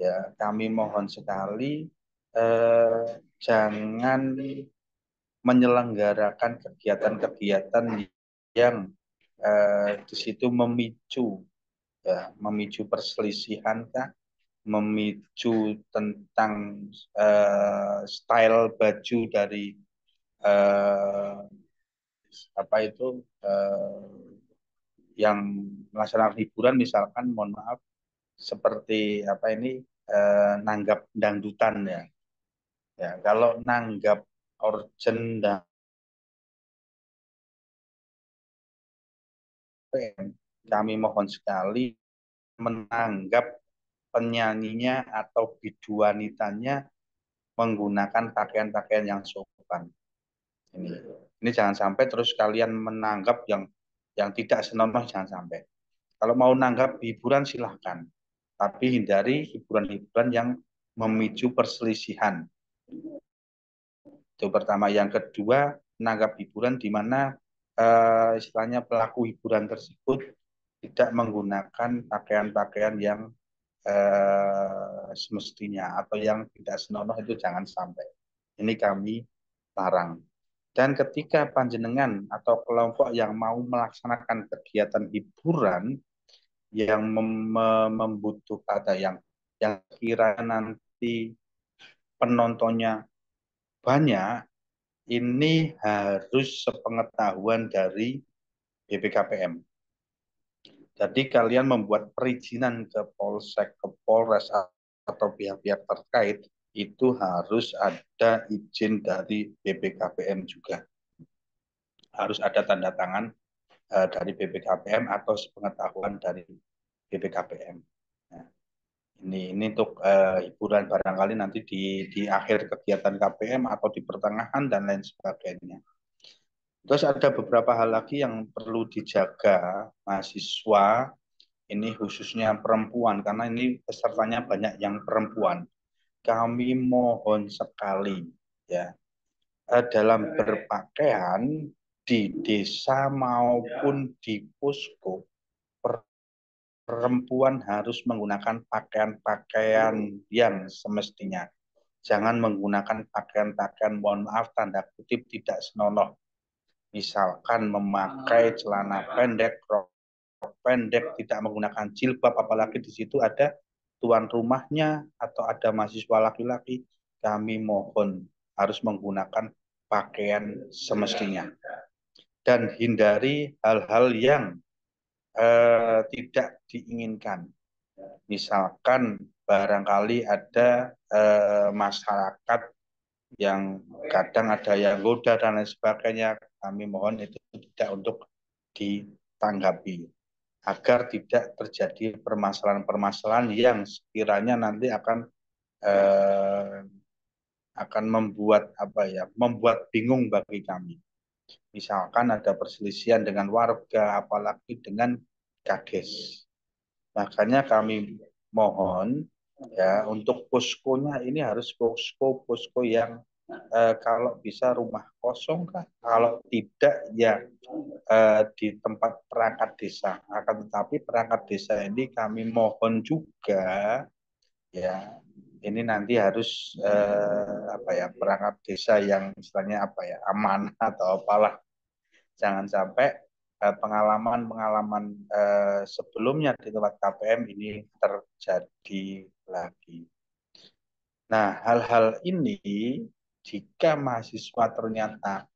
S7: ya kami mohon sekali jangan menyelenggarakan kegiatan-kegiatan yang di situ memicu perselisihan kah, memicu tentang style baju dari eh, apa itu yang melaksanakan hiburan, misalkan mohon maaf seperti apa ini nanggap dangdutan ya. Ya, kalau nanggap orjen dan kami mohon sekali menanggap penyanyinya atau bidu wanitanya menggunakan pakaian-pakaian yang sopan. Ini jangan sampai terus kalian menanggap yang tidak senonoh, jangan sampai. Kalau mau nanggap hiburan silahkan, tapi hindari hiburan-hiburan yang memicu perselisihan. Itu pertama. Yang kedua, menanggap hiburan di mana istilahnya pelaku hiburan tersebut tidak menggunakan pakaian-pakaian yang semestinya atau yang tidak senonoh, itu jangan sampai. Ini kami larang. Dan ketika panjenengan atau kelompok yang mau melaksanakan kegiatan hiburan yang membutuhkan yang kira nanti penontonnya banyak, ini harus sepengetahuan dari BPKPM. Jadi kalian membuat perizinan ke Polsek, ke Polres atau pihak-pihak terkait, itu harus ada izin dari BPKPM juga. Harus ada tanda tangan dari BPKPM atau sepengetahuan dari BPKPM. Nah, ini untuk hiburan, barangkali nanti di akhir kegiatan KPM atau di pertengahan dan lain sebagainya. Terus ada beberapa hal lagi yang perlu dijaga mahasiswa, ini khususnya perempuan, karena ini pesertanya banyak yang perempuan. Kami mohon sekali ya, dalam berpakaian di desa maupun di posko, perempuan harus menggunakan pakaian-pakaian yang semestinya. Jangan menggunakan pakaian-pakaian, mohon maaf, tanda kutip, tidak senonoh. Misalkan memakai celana pendek, rok pendek, tidak menggunakan jilbab, apalagi di situ ada tuan rumahnya atau ada mahasiswa laki-laki, kami mohon harus menggunakan pakaian semestinya. Dan hindari hal-hal yang tidak diinginkan. Misalkan barangkali ada masyarakat yang kadang ada yang goda dan lain sebagainya, kami mohon itu tidak untuk ditanggapi, agar tidak terjadi permasalahan-permasalahan yang sekiranya nanti akan membuat membuat bingung bagi kami. Misalkan ada perselisihan dengan warga, apalagi dengan Kades. Makanya kami mohon ya, untuk poskonya ini harus posko yang kalau bisa rumah kosong kah? Kalau tidak ya di tempat perangkat desa. Akan tetapi perangkat desa ini kami mohon juga ya, ini nanti harus perangkat desa yang istilahnya aman atau apalah. Jangan sampai pengalaman-pengalaman sebelumnya di tempat KPM ini terjadi lagi. Nah, hal-hal ini jika mahasiswa ternyata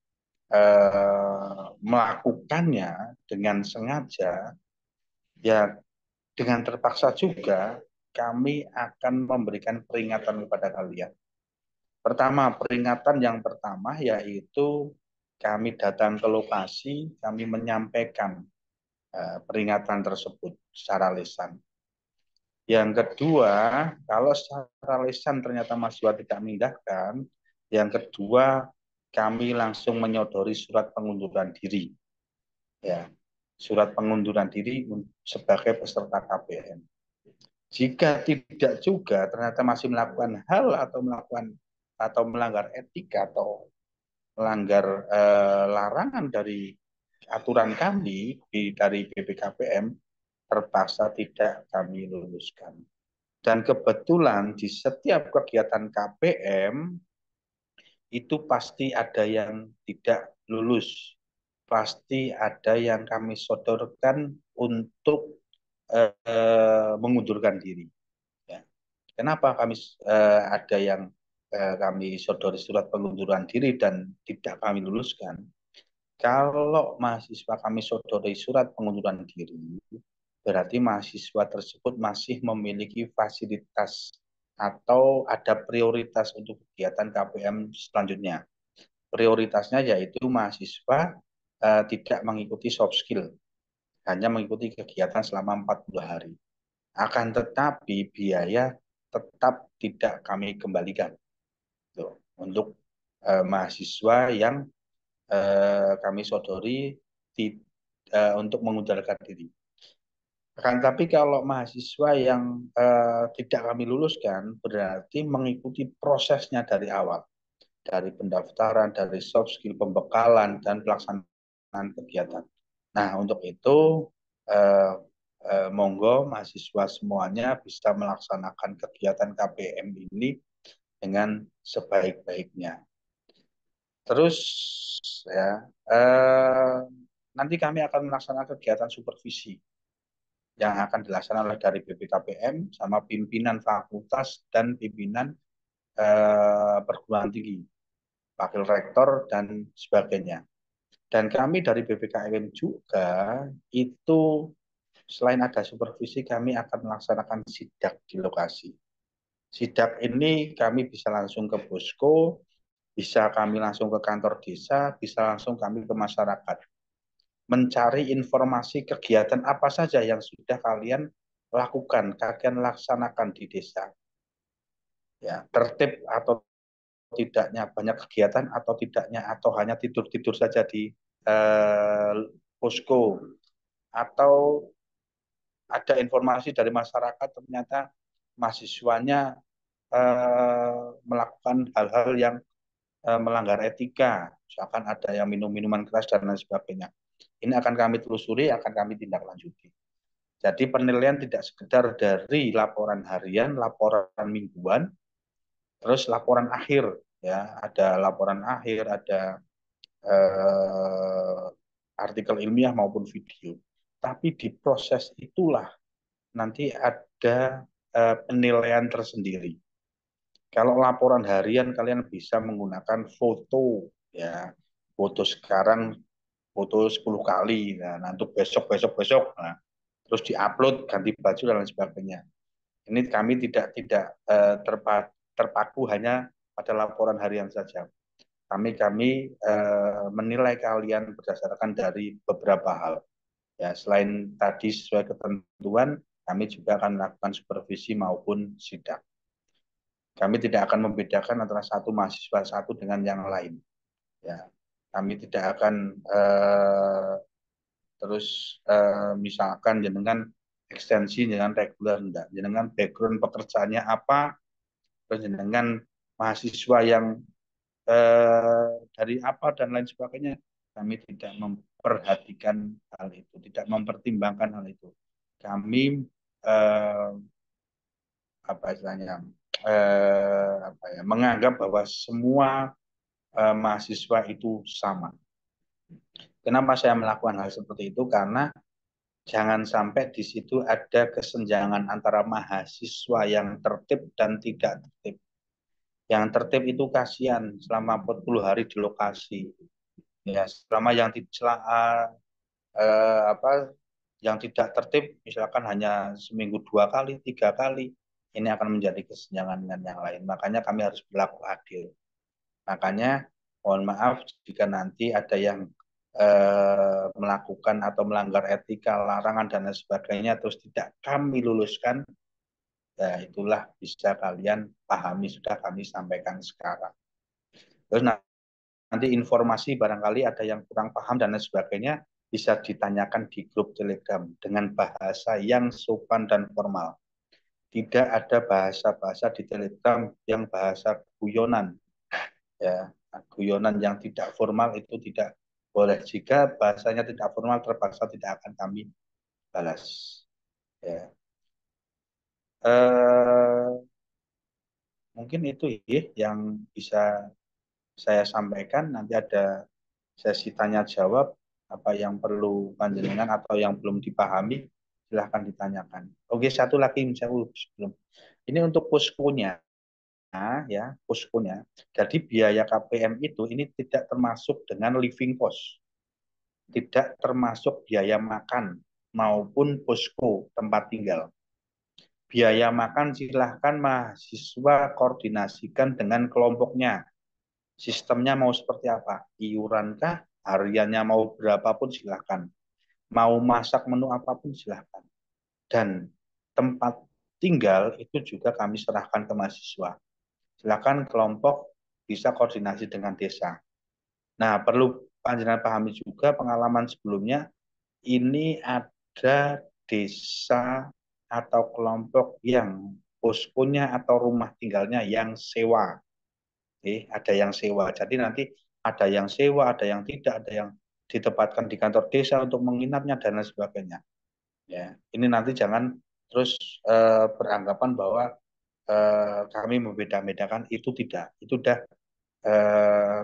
S7: melakukannya dengan sengaja, ya dengan terpaksa juga kami akan memberikan peringatan kepada kalian. Pertama, peringatan yang pertama yaitu kami datang ke lokasi, kami menyampaikan peringatan tersebut secara lisan. Yang kedua, kalau secara lisan ternyata mahasiswa tidak mengindahkan, yang kedua kami langsung menyodori surat pengunduran diri. Ya, surat pengunduran diri sebagai peserta KPM. Jika tidak juga ternyata masih melakukan hal atau melanggar etika atau melanggar larangan dari aturan kami dari BPKPM, terpaksa tidak kami luluskan. Dan kebetulan di setiap kegiatan KPM itu pasti ada yang tidak lulus, pasti ada yang kami sodorkan untuk mengundurkan diri. Ya. Kenapa kami ada yang kami sodori surat pengunduran diri dan tidak kami luluskan, kalau mahasiswa kami sodori surat pengunduran diri, berarti mahasiswa tersebut masih memiliki fasilitas atau ada prioritas untuk kegiatan KPM selanjutnya. Prioritasnya yaitu mahasiswa tidak mengikuti soft skill, hanya mengikuti kegiatan selama 40 hari. Akan tetapi biaya tetap tidak kami kembalikan untuk mahasiswa yang kami sodori untuk mengundurkan diri. Akan tapi kalau mahasiswa yang tidak kami luluskan, berarti mengikuti prosesnya dari awal, dari pendaftaran, dari soft skill, pembekalan, dan pelaksanaan kegiatan. Nah, untuk itu monggo mahasiswa semuanya bisa melaksanakan kegiatan KPM ini dengan sebaik-baiknya. Terus ya, nanti kami akan melaksanakan kegiatan supervisi yang akan dilaksanakan oleh dari BPKPM sama pimpinan fakultas dan pimpinan perguruan tinggi, wakil rektor dan sebagainya. Dan kami dari BPKPM juga itu selain ada supervisi, kami akan melaksanakan sidak di lokasi. Sidak ini kami bisa langsung ke posko, bisa kami langsung ke kantor desa, bisa langsung kami ke masyarakat. Mencari informasi kegiatan apa saja yang sudah kalian lakukan, kalian laksanakan di desa. Ya, tertib atau tidaknya, banyak kegiatan atau tidaknya, atau hanya tidur-tidur saja di posko, atau ada informasi dari masyarakat ternyata mahasiswanya melakukan hal-hal yang melanggar etika, misalkan ada yang minum minuman keras dan lain sebagainya. Ini akan kami telusuri, akan kami tindak lanjuti. Jadi penilaian tidak sekedar dari laporan harian, laporan mingguan, terus laporan akhir, ya ada laporan akhir, ada artikel ilmiah maupun video. Tapi di proses itulah nanti ada penilaian tersendiri. Kalau laporan harian kalian bisa menggunakan foto, ya foto sekarang, foto 10 kali, nah untuk besok, nah, terus diupload, ganti baju dan lain sebagainya. Ini kami tidak terpaku hanya pada laporan harian saja. Kami menilai kalian berdasarkan dari beberapa hal. Ya, selain tadi sesuai ketentuan, kami juga akan melakukan supervisi maupun sidak. Kami tidak akan membedakan antara satu mahasiswa satu dengan yang lain. Ya, kami tidak akan terus misalkan jenengan ekstensi dengan reguler enggak, jenengan background pekerjaannya apa, terus jenengan mahasiswa yang dari apa dan lain sebagainya, kami tidak memperhatikan hal itu, tidak mempertimbangkan hal itu. Kami apa istilahnya menganggap bahwa semua mahasiswa itu sama. Kenapa saya melakukan hal seperti itu? Karena jangan sampai di situ ada kesenjangan antara mahasiswa yang tertib dan tidak tertib. Yang tertib itu kasihan selama 40 hari di lokasi. Ya, selama yang yang tidak tertib misalkan hanya seminggu 2 kali, 3 kali, ini akan menjadi kesenjangan dengan yang lain. Makanya kami harus berlaku adil. Makanya mohon maaf jika nanti ada yang melakukan atau melanggar etika, larangan dan lain sebagainya terus tidak kami luluskan, ya itulah bisa kalian pahami, sudah kami sampaikan sekarang. Terus nanti informasi barangkali ada yang kurang paham dan lain sebagainya bisa ditanyakan di grup Telegram dengan bahasa yang sopan dan formal. Tidak ada bahasa-bahasa di Telegram yang bahasa guyonan. Ya, guyonan yang tidak formal itu tidak boleh. Jika bahasanya tidak formal, terpaksa tidak akan kami balas. Ya. Mungkin itu yang bisa saya sampaikan. Nanti ada sesi tanya jawab, apa yang perlu panjenengan atau yang belum dipahami, silahkan ditanyakan. Oke, satu lagi sebelum ini untuk poskonya. ya, poskonya. Jadi biaya KPM itu ini tidak termasuk dengan living cost, tidak termasuk biaya makan maupun posko tempat tinggal. Biaya makan silahkan mahasiswa koordinasikan dengan kelompoknya. Sistemnya mau seperti apa? Iurankah? Hariannya mau berapapun silahkan. Mau masak menu apapun silahkan. Dan tempat tinggal itu juga kami serahkan ke mahasiswa. Silakan kelompok bisa koordinasi dengan desa. Nah, perlu panjenengan pahami juga pengalaman sebelumnya, ini ada desa atau kelompok yang poskonya atau rumah tinggalnya yang sewa. Ada yang sewa. Jadi nanti ada yang sewa, ada yang tidak, ada yang ditempatkan di kantor desa untuk menginapnya dan lain sebagainya. Ya, ini nanti jangan terus beranggapan bahwa kami membeda-bedakan, itu tidak. Itu udah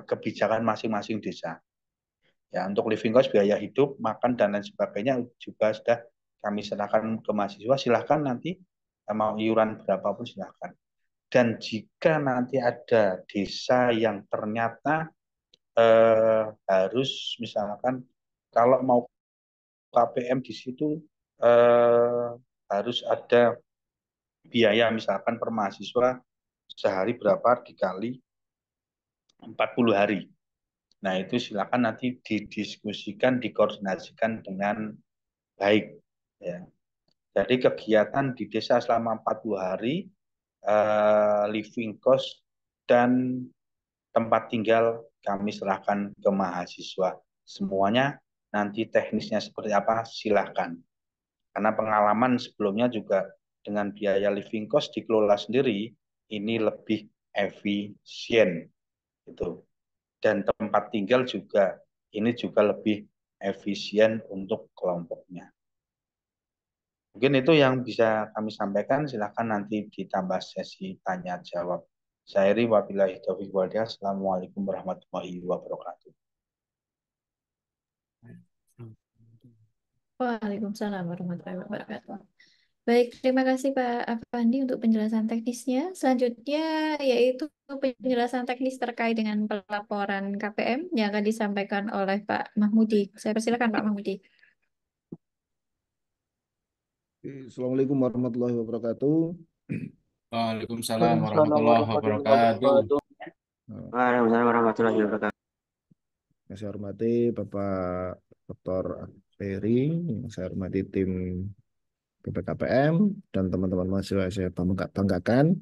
S7: kebijakan masing-masing desa. Ya, untuk living cost, biaya hidup, makan dan lain sebagainya juga sudah kami serahkan ke mahasiswa. Silahkan nanti mau iuran berapapun silahkan. Dan jika nanti ada desa yang ternyata harus misalkan kalau mau KPM di situ harus ada biaya misalkan per mahasiswa sehari berapa dikali 40 hari. Nah, itu silakan nanti didiskusikan, dikoordinasikan dengan baik. Ya. Jadi kegiatan di desa selama 40 hari, living cost dan tempat tinggal kami serahkan ke mahasiswa. Semuanya nanti teknisnya seperti apa silahkan. Karena pengalaman sebelumnya juga dengan biaya living cost dikelola sendiri, ini lebih efisien. Gitu. Dan tempat tinggal juga ini juga lebih efisien untuk kelompoknya. Mungkin itu yang bisa kami sampaikan. Silakan nanti ditambah sesi tanya jawab. Saya Iri, wabillahi taufiq wal hidayah. Assalamualaikum warahmatullahi wabarakatuh.
S1: Waalaikumsalam warahmatullahi wabarakatuh. Baik, terima kasih Pak Afandi untuk penjelasan teknisnya. Selanjutnya yaitu penjelasan teknis terkait dengan pelaporan KPM yang akan disampaikan oleh Pak Mahmudi. Saya persilakan Pak Mahmudi.
S8: Assalamualaikum warahmatullahi wabarakatuh.
S6: Waalaikumsalam warahmatullahi wabarakatuh.
S2: Waalaikumsalam warahmatullahi wabarakatuh.
S8: Yang saya hormati Bapak Dr. Ferry, yang saya hormati tim BPKPM dan teman-teman mahasiswa yang saya banggakan.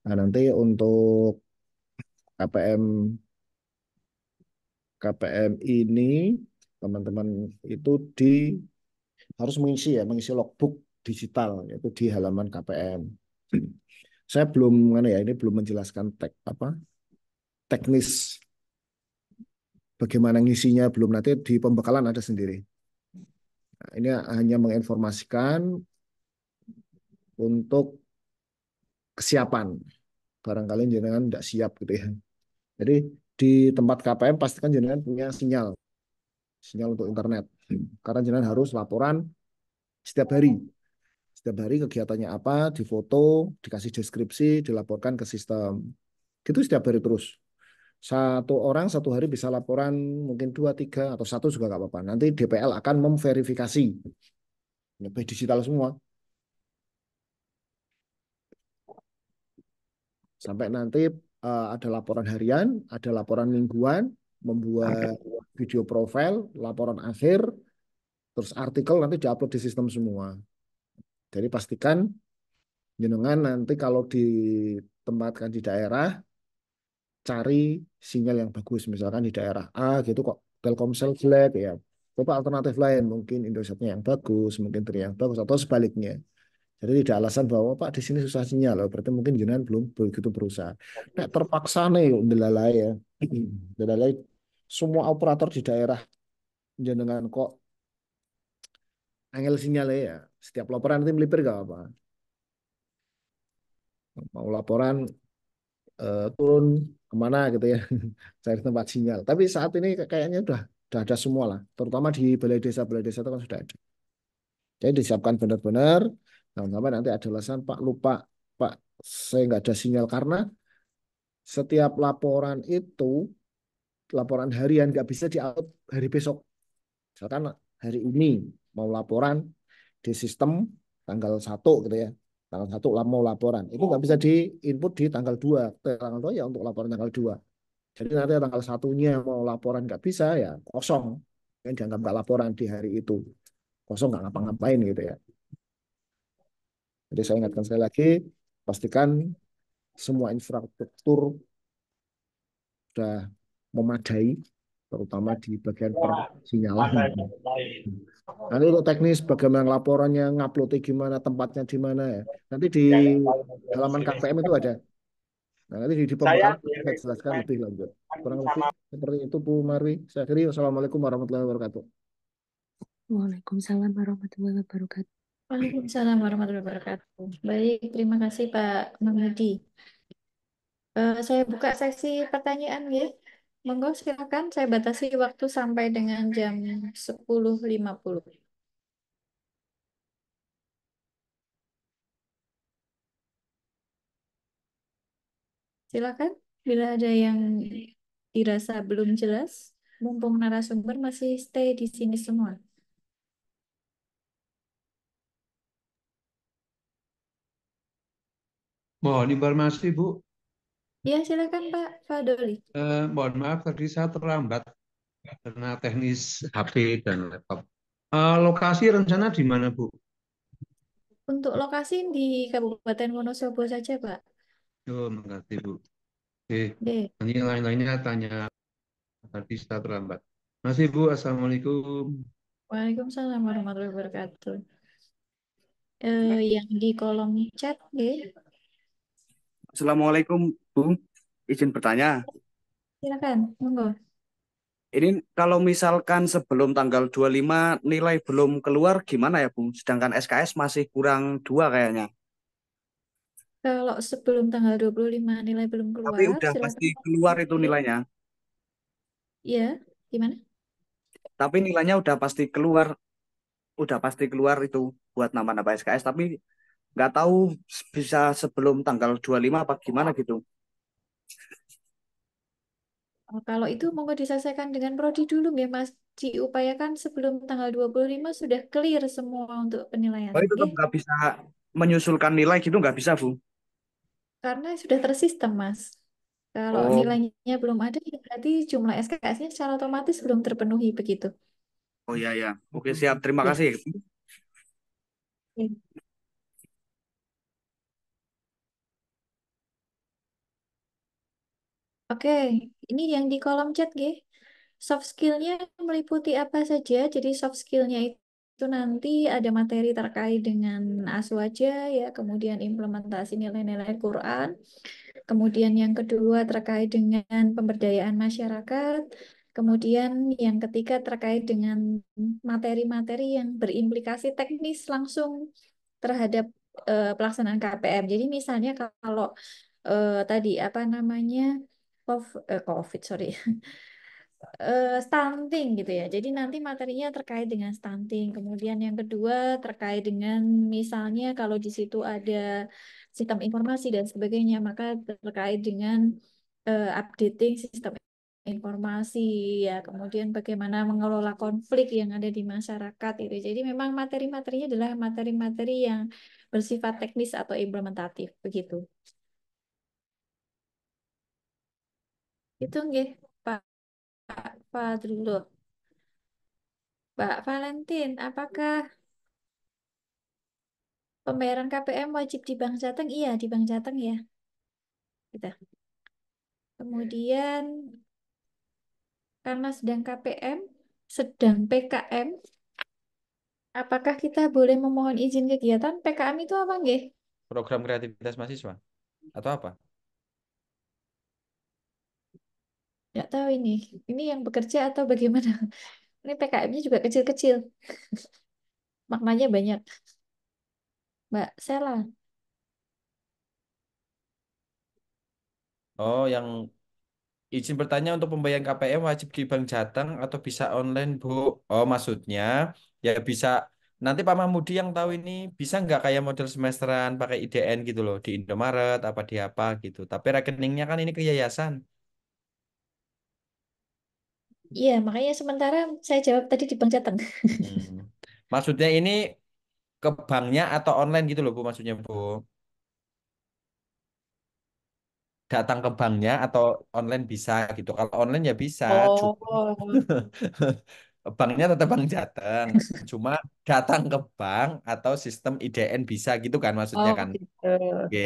S8: Nah, nanti untuk KPM ini teman-teman itu harus mengisi logbook digital, yaitu di halaman KPM. Saya belum ini belum menjelaskan teknis bagaimana ngisinya, belum, nanti di pembekalan ada sendiri. Nah, ini hanya menginformasikan untuk kesiapan. Barangkali jenengan tidak siap gitu ya. Jadi di tempat KPM pastikan jenengan punya sinyal untuk internet. Karena jenengan harus laporan setiap hari. Setiap hari kegiatannya apa, difoto, dikasih deskripsi, dilaporkan ke sistem. Itu setiap hari terus. Satu orang satu hari bisa laporan mungkin 2, 3, atau 1 juga nggak apa-apa. Nanti DPL akan memverifikasi. Lebih digital semua. Sampai nanti ada laporan harian, ada laporan mingguan, membuat video profil, laporan akhir, terus artikel nanti diupload di sistem semua. Jadi pastikan jenengan nanti kalau ditempatkan di daerah, cari sinyal yang bagus. Misalkan di daerah A gitu kok Telkomsel jelek ya, coba alternatif lain, mungkin Indosatnya yang bagus, mungkin Tri yang bagus, atau sebaliknya. Jadi tidak alasan bahwa Pak di sini susah sinyal, berarti mungkin jenengan belum begitu berusaha. Nah, terpaksa nih delalai ya, delalai semua operator di daerah jenengan kok angel sinyalnya ya. Setiap laporan nanti melipir gak apa. Mau laporan turun kemana gitu ya, cari tempat sinyal. Tapi saat ini kayaknya udah ada semua lah, terutama di balai desa itu kan sudah ada. Jadi disiapkan benar-benar, jangan sampai nanti ada alasan Pak lupa, Pak saya nggak ada sinyal karena Setiap laporan itu, laporan harian nggak bisa di-upload hari besok. Misalkan hari ini mau laporan di sistem tanggal 1 gitu ya. Tanggal 1 mau laporan. Itu nggak bisa di-input di tanggal 2. Tanggal 2 ya untuk laporan tanggal 2. Jadi nanti tanggal 1-nya mau laporan nggak bisa ya kosong. Kan dianggap nggak laporan di hari itu. Kosong nggak ngapa-ngapain gitu ya. Jadi saya ingatkan sekali lagi, pastikan semua infrastruktur sudah memadai, terutama di bagian persinyalan. Nanti untuk teknis bagaimana laporannya, nguploadnya gimana, tempatnya di mana ya. Nanti di halaman KPM itu ada. Nah, nanti di pembekalan saya jelaskan lebih lanjut. Kurang lebih seperti itu Bu Marwi. Saya akhiri. Wassalamualaikum warahmatullahi wabarakatuh.
S4: Waalaikumsalam warahmatullahi wabarakatuh.
S1: Waalaikumsalam warahmatullahi wabarakatuh. Baik, terima kasih Pak Mahmudi. Saya buka sesi pertanyaan ya. Monggo silakan, saya batasi waktu sampai dengan jam 10.50. Silakan, bila ada yang dirasa belum jelas, mumpung narasumber masih stay di sini semua.
S9: Mohon informasi, Bu.
S1: Ya, silakan Pak Doli.
S9: Mohon maaf tadi saya terlambat karena teknis HP dan laptop. Lokasi rencana di mana, Bu?
S1: Untuk lokasi di Kabupaten Wonosobo saja, Pak.
S9: Oh, mengerti, Bu. Oke,
S1: Oke.
S9: nanti yang lain-lainnya tanya tadi saya terlambat. Masih, Bu. Assalamualaikum.
S1: Waalaikumsalam warahmatullahi wabarakatuh. Yang di kolom chat, ya.
S10: Assalamualaikum, Bu. Izin bertanya.
S1: Silakan, monggo.
S10: Ini kalau misalkan sebelum tanggal 25 nilai belum keluar gimana ya, Bu? Sedangkan SKS masih kurang 2 kayaknya.
S1: Kalau sebelum tanggal 25 nilai belum
S10: Tapi
S1: keluar,
S10: udah
S1: silakan.
S10: pasti keluar itu nilainya.
S1: Ya, gimana?
S10: Tapi nilainya udah pasti keluar itu buat nambah-nambah SKS. Tapi nggak tahu bisa sebelum tanggal 25 apa gimana gitu.
S1: Kalau itu monggo diselesaikan dengan prodi dulu ya, Mas. Diupayakan sebelum tanggal 25 sudah clear semua untuk penilaian.
S10: Oh, itu
S1: Oke?
S10: tetap nggak bisa menyusulkan nilai gitu nggak bisa, Bu.
S1: Karena sudah tersistem, Mas. Kalau
S10: Oh,
S1: nilainya belum ada, ya berarti jumlah SKS-nya secara otomatis belum terpenuhi begitu.
S10: oh ya ya. Oke, siap. Terima
S1: Ya.
S10: kasih.
S1: Oke. Oke, ini yang di kolom chat, G. Soft skill-nya meliputi apa saja? Jadi soft skill-nya itu nanti ada materi terkait dengan aswaja, ya, kemudian implementasi nilai-nilai Quran, kemudian yang kedua terkait dengan pemberdayaan masyarakat, kemudian yang ketiga terkait dengan materi-materi yang berimplikasi teknis langsung terhadap pelaksanaan KPM. Jadi misalnya kalau tadi apa namanya COVID, sorry, stunting gitu ya. Jadi nanti materinya terkait dengan stunting. Kemudian yang kedua terkait dengan misalnya kalau di situ ada sistem informasi dan sebagainya, maka terkait dengan updating sistem informasi ya. Kemudian bagaimana mengelola konflik yang ada di masyarakat itu. Jadi memang materi-materinya adalah materi-materi yang bersifat teknis atau implementatif begitu. Itu nggih, Pak Fadrullah. Pak Valentin, apakah pembayaran KPM wajib di Bank Jateng? Iya, di Bank Jateng ya. Gitu. Kemudian karena sedang KPM, sedang PKM, apakah kita boleh memohon izin kegiatan? PKM itu apa nggih?
S3: Program kreativitas mahasiswa atau apa?
S1: Nggak tahu ini. Ini yang bekerja atau bagaimana? Ini PKM-nya juga kecil-kecil. Maknanya banyak. Mbak Sela.
S3: Oh, yang izin bertanya untuk pembayaran KPM wajib di Bank Jateng atau bisa online, Bu? Oh, maksudnya ya bisa nanti Pak Mahmudi yang tahu ini bisa nggak kayak model semesteran pakai IDN gitu loh di Indomaret apa di apa gitu. Tapi rekeningnya kan ini ke yayasan.
S1: Iya, makanya sementara saya jawab tadi di Bank Jateng.
S3: Hmm. Maksudnya ini ke banknya atau online gitu loh Bu maksudnya Bu. Datang ke banknya atau online bisa gitu. Kalau online ya bisa, cuma
S1: Oh,
S3: banknya tetap Bank Jateng. Cuma datang ke bank atau sistem IDN bisa gitu kan maksudnya
S1: oh
S3: kan.
S1: gitu.
S3: Oke.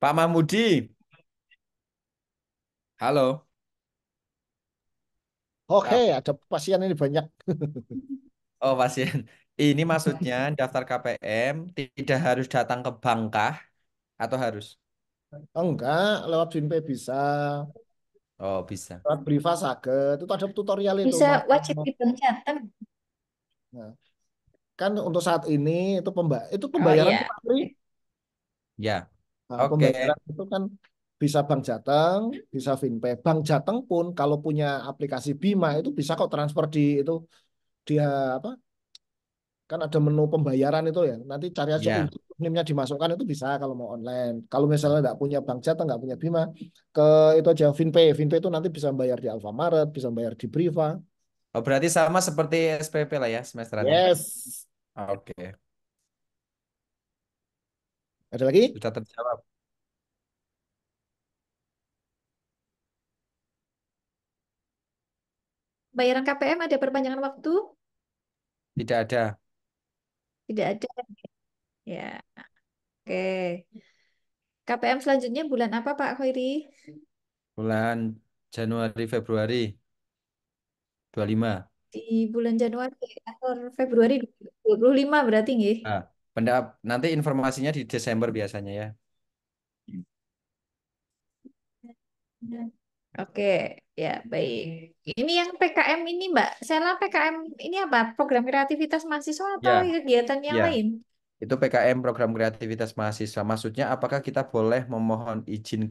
S3: Pak Mahmudi, halo.
S8: Oke,
S3: Pak.
S8: ada pasien ini banyak.
S3: Oh pasien. Ini maksudnya daftar KPM tidak harus datang ke bank kah? Atau harus?
S8: Enggak, lewat Finpay bisa,
S3: Oh bisa.
S8: lewat Briva saged. Itu ada tutorial itu.
S1: Bisa wajib di Bank Jateng.
S8: Nah, kan untuk saat ini itu
S1: Oh
S8: pembayaran
S1: iya.
S8: tuh Pak Pri.
S3: Ya.
S8: Nah,
S3: Oke.
S8: pembayaran itu kan bisa Bank Jateng, bisa Finpay. Bank Jateng pun kalau punya aplikasi Bima itu bisa kok transfer di itu dia apa? Kan ada menu pembayaran itu ya. Nanti cari aja
S3: Ya.
S8: untuk NIM-nya dimasukkan itu bisa kalau mau online. Kalau misalnya nggak punya Bank Jateng, nggak punya Bima, ke itu aja Finpay. Finpay itu nanti bisa bayar di Alfamart, bisa bayar di Briva.
S3: Oh berarti sama seperti SPP lah ya semesterannya.
S8: Yes.
S3: Oke.
S8: Ada lagi?
S3: Sudah terjawab.
S1: Bayaran KPM ada perpanjangan waktu?
S3: Tidak ada.
S1: Tidak ada. Ya, oke. KPM selanjutnya bulan apa Pak Khairi?
S3: Bulan Januari Februari 25.
S1: Di bulan Januari atau Februari 25 berarti nggih.
S3: Nah, nanti informasinya di Desember biasanya ya.
S1: Oke, ya baik. Ini yang PKM ini Mbak, Sela PKM ini apa? Program kreativitas mahasiswa atau
S3: Ya,
S1: kegiatan yang
S3: ya.
S1: lain?
S3: Itu PKM program kreativitas mahasiswa. Maksudnya apakah kita boleh memohon izin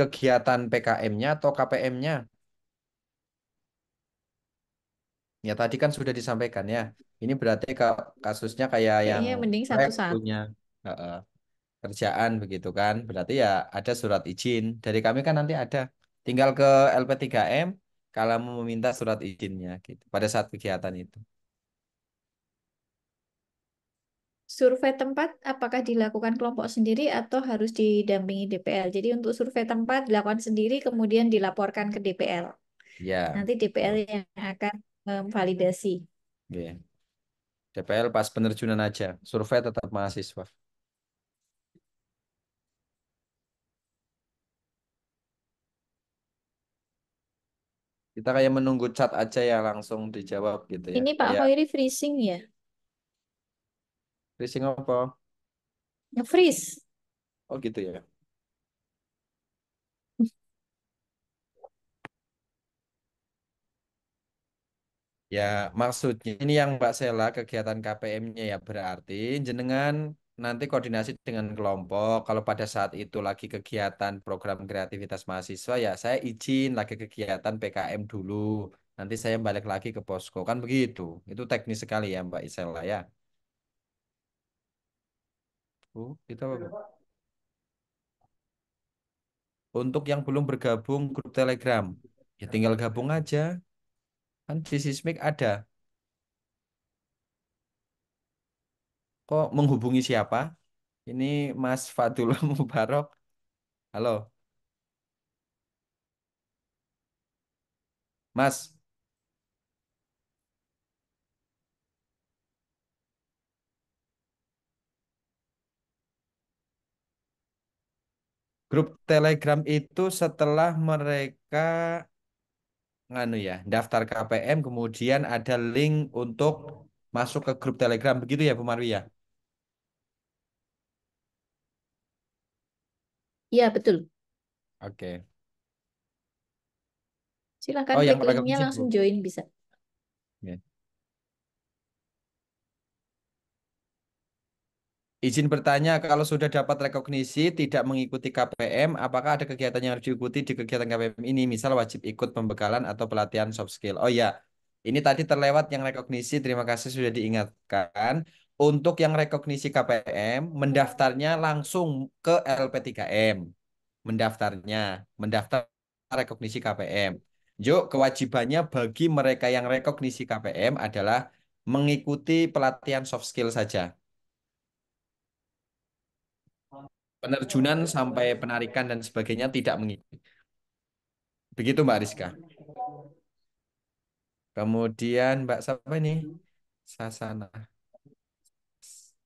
S3: kegiatan PKM-nya atau KPM-nya? Ya tadi kan sudah disampaikan ya. Ini berarti kasusnya kayak yang
S1: Kayaknya mending
S3: Rek
S1: satu-satu.
S3: punya eh, kerjaan begitu kan. Berarti ya ada surat izin. Dari kami kan nanti ada. Tinggal ke LP3M kalau mau meminta surat izinnya gitu pada saat kegiatan itu.
S1: Survei tempat apakah dilakukan kelompok sendiri atau harus didampingi DPL? Jadi untuk survei tempat dilakukan sendiri kemudian dilaporkan ke DPL.
S3: Ya.
S1: Nanti DPL
S3: Betul.
S1: yang akan memvalidasi.
S3: Oke. DPL pas penerjunan aja. Survei tetap mahasiswa. Kita kayak menunggu chat aja ya langsung dijawab gitu ya.
S1: Ini Pak
S3: Kayak
S1: Khairi freezing ya?
S3: phishing apa?
S1: Nge-freeze.
S3: Oh gitu ya. Ya, maksudnya ini yang Mbak Sela kegiatan KPM-nya ya berarti jenengan nanti koordinasi dengan kelompok. Kalau pada saat itu lagi kegiatan program kreativitas mahasiswa ya saya izin lagi kegiatan PKM dulu. Nanti saya balik lagi ke posko kan begitu. Itu teknis sekali ya Mbak Isela ya. Itu apa, Bu? Untuk yang belum bergabung grup Telegram, ya tinggal gabung aja. Kan di Sismik ada. Kok menghubungi siapa? Ini Mas Fadullah Mubarok. Halo, Mas. Grup Telegram itu setelah mereka nganu ya, daftar KPM kemudian ada link untuk masuk ke grup Telegram begitu ya Bu Marwi ya?
S1: Iya, betul.
S3: Oke.
S1: Silahkan
S3: Oh, yang
S1: klik linknya
S3: rekognisi Bu.
S1: langsung join bisa.
S3: Ya. Izin bertanya, kalau sudah dapat rekognisi tidak mengikuti KPM, apakah ada kegiatan yang harus diikuti di kegiatan KPM ini? Misal wajib ikut pembekalan atau pelatihan soft skill. Oh ya, Ini tadi terlewat yang rekognisi, terima kasih sudah diingatkan. Untuk yang rekognisi KPM, mendaftarnya langsung ke LP3M. Mendaftar rekognisi KPM. Yuk, kewajibannya bagi mereka yang rekognisi KPM adalah mengikuti pelatihan soft skill saja. Penerjunan sampai penarikan dan sebagainya tidak mengikuti. Begitu Mbak Rizka. Kemudian Mbak siapa ini? Sasana.